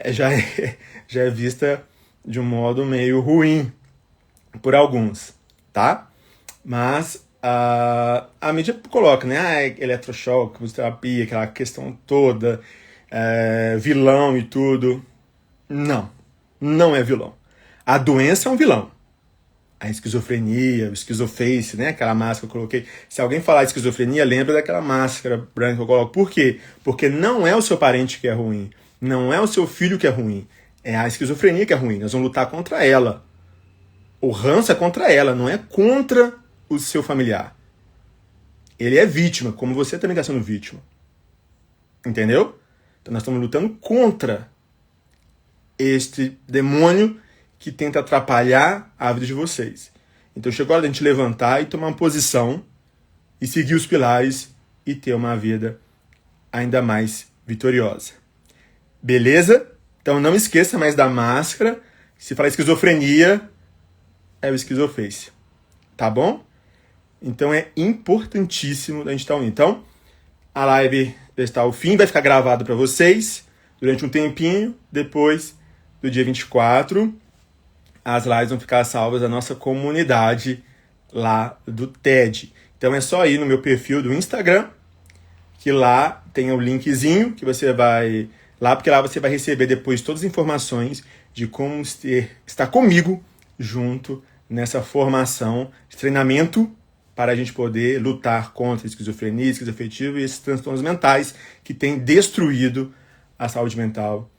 já é vista de um modo meio ruim por alguns, tá? Mas a mídia coloca, né? Eletrochoque, musicoterapia, aquela questão toda, vilão e tudo. Não é vilão. A doença é um vilão. A esquizofrenia, o esquizoface, né? Aquela máscara que eu coloquei. Se alguém falar esquizofrenia, lembra daquela máscara branca que eu coloco. Por quê? Porque não é o seu parente que é ruim. Não é o seu filho que é ruim. É a esquizofrenia que é ruim. Nós vamos lutar contra ela. O ranço é contra ela, não é contra o seu familiar. Ele é vítima, como você também está sendo vítima. Entendeu? Então nós estamos lutando contra este demônio que tenta atrapalhar a vida de vocês. Então chegou a hora de a gente levantar e tomar uma posição e seguir os pilares e ter uma vida ainda mais vitoriosa. Beleza? Então não esqueça mais da máscara. Se falar esquizofrenia, é o esquizoface. Tá bom? Então é importantíssimo a gente estar unindo. Então, a live está ao fim, vai ficar gravado para vocês durante um tempinho. Depois do dia 24, as lives vão ficar salvas da nossa comunidade lá do TED. Então é só ir no meu perfil do Instagram, que lá tem o linkzinho que você vai lá, porque lá você vai receber depois todas as informações de como estar comigo junto nessa formação de treinamento para a gente poder lutar contra a esquizofrenia, esquizoafetivo e esses transtornos mentais que têm destruído a saúde mental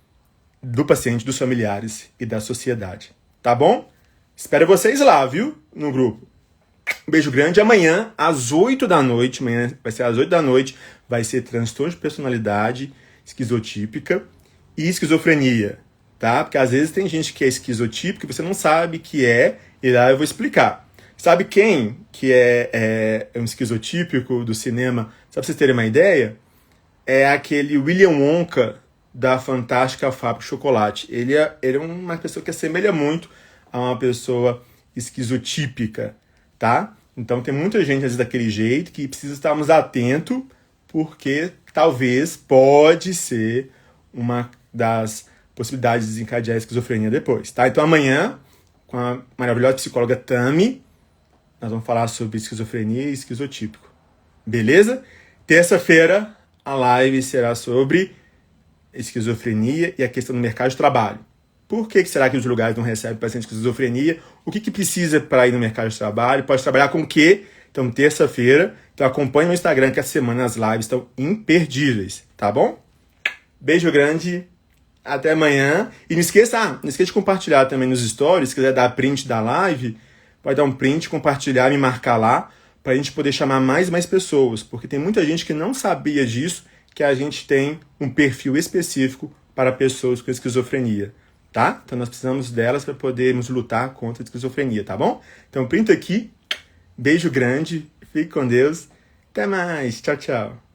do paciente, dos familiares e da sociedade. Tá bom? Espero vocês lá, viu? No grupo. Um beijo grande. Amanhã, às 8 da noite, amanhã vai ser às 8 da noite, vai ser transtorno de personalidade esquizotípica e esquizofrenia, tá? Porque às vezes tem gente que é esquizotípica e você não sabe que é, e lá eu vou explicar. Sabe quem que é um esquizotípico do cinema? Só pra vocês terem uma ideia, é aquele William Wonka da Fantástica Fábrica de Chocolate. Ele é uma pessoa que assemelha muito a uma pessoa esquizotípica, tá? Então tem muita gente, às vezes, daquele jeito, que precisa estarmos atentos, porque talvez pode ser uma das possibilidades de desencadear a esquizofrenia depois, tá? Então amanhã, com a maravilhosa psicóloga Tami, nós vamos falar sobre esquizofrenia e esquizotípico. Beleza? Terça-feira, a live será sobre esquizofrenia e a questão do mercado de trabalho. Por que será que os lugares não recebem pacientes com esquizofrenia? O que precisa para ir no mercado de trabalho? Pode trabalhar com o quê? Então, terça-feira, então acompanhe no Instagram que essa semana as lives estão imperdíveis, tá bom? Beijo grande, até amanhã. E não esqueça de compartilhar também nos stories, se quiser dar print da live, pode dar um print, compartilhar, me marcar lá, para a gente poder chamar mais e mais pessoas, porque tem muita gente que não sabia disso, que a gente tem um perfil específico para pessoas com esquizofrenia, tá? Então nós precisamos delas para podermos lutar contra a esquizofrenia, tá bom? Então printa aqui, beijo grande, fique com Deus, até mais, tchau, tchau.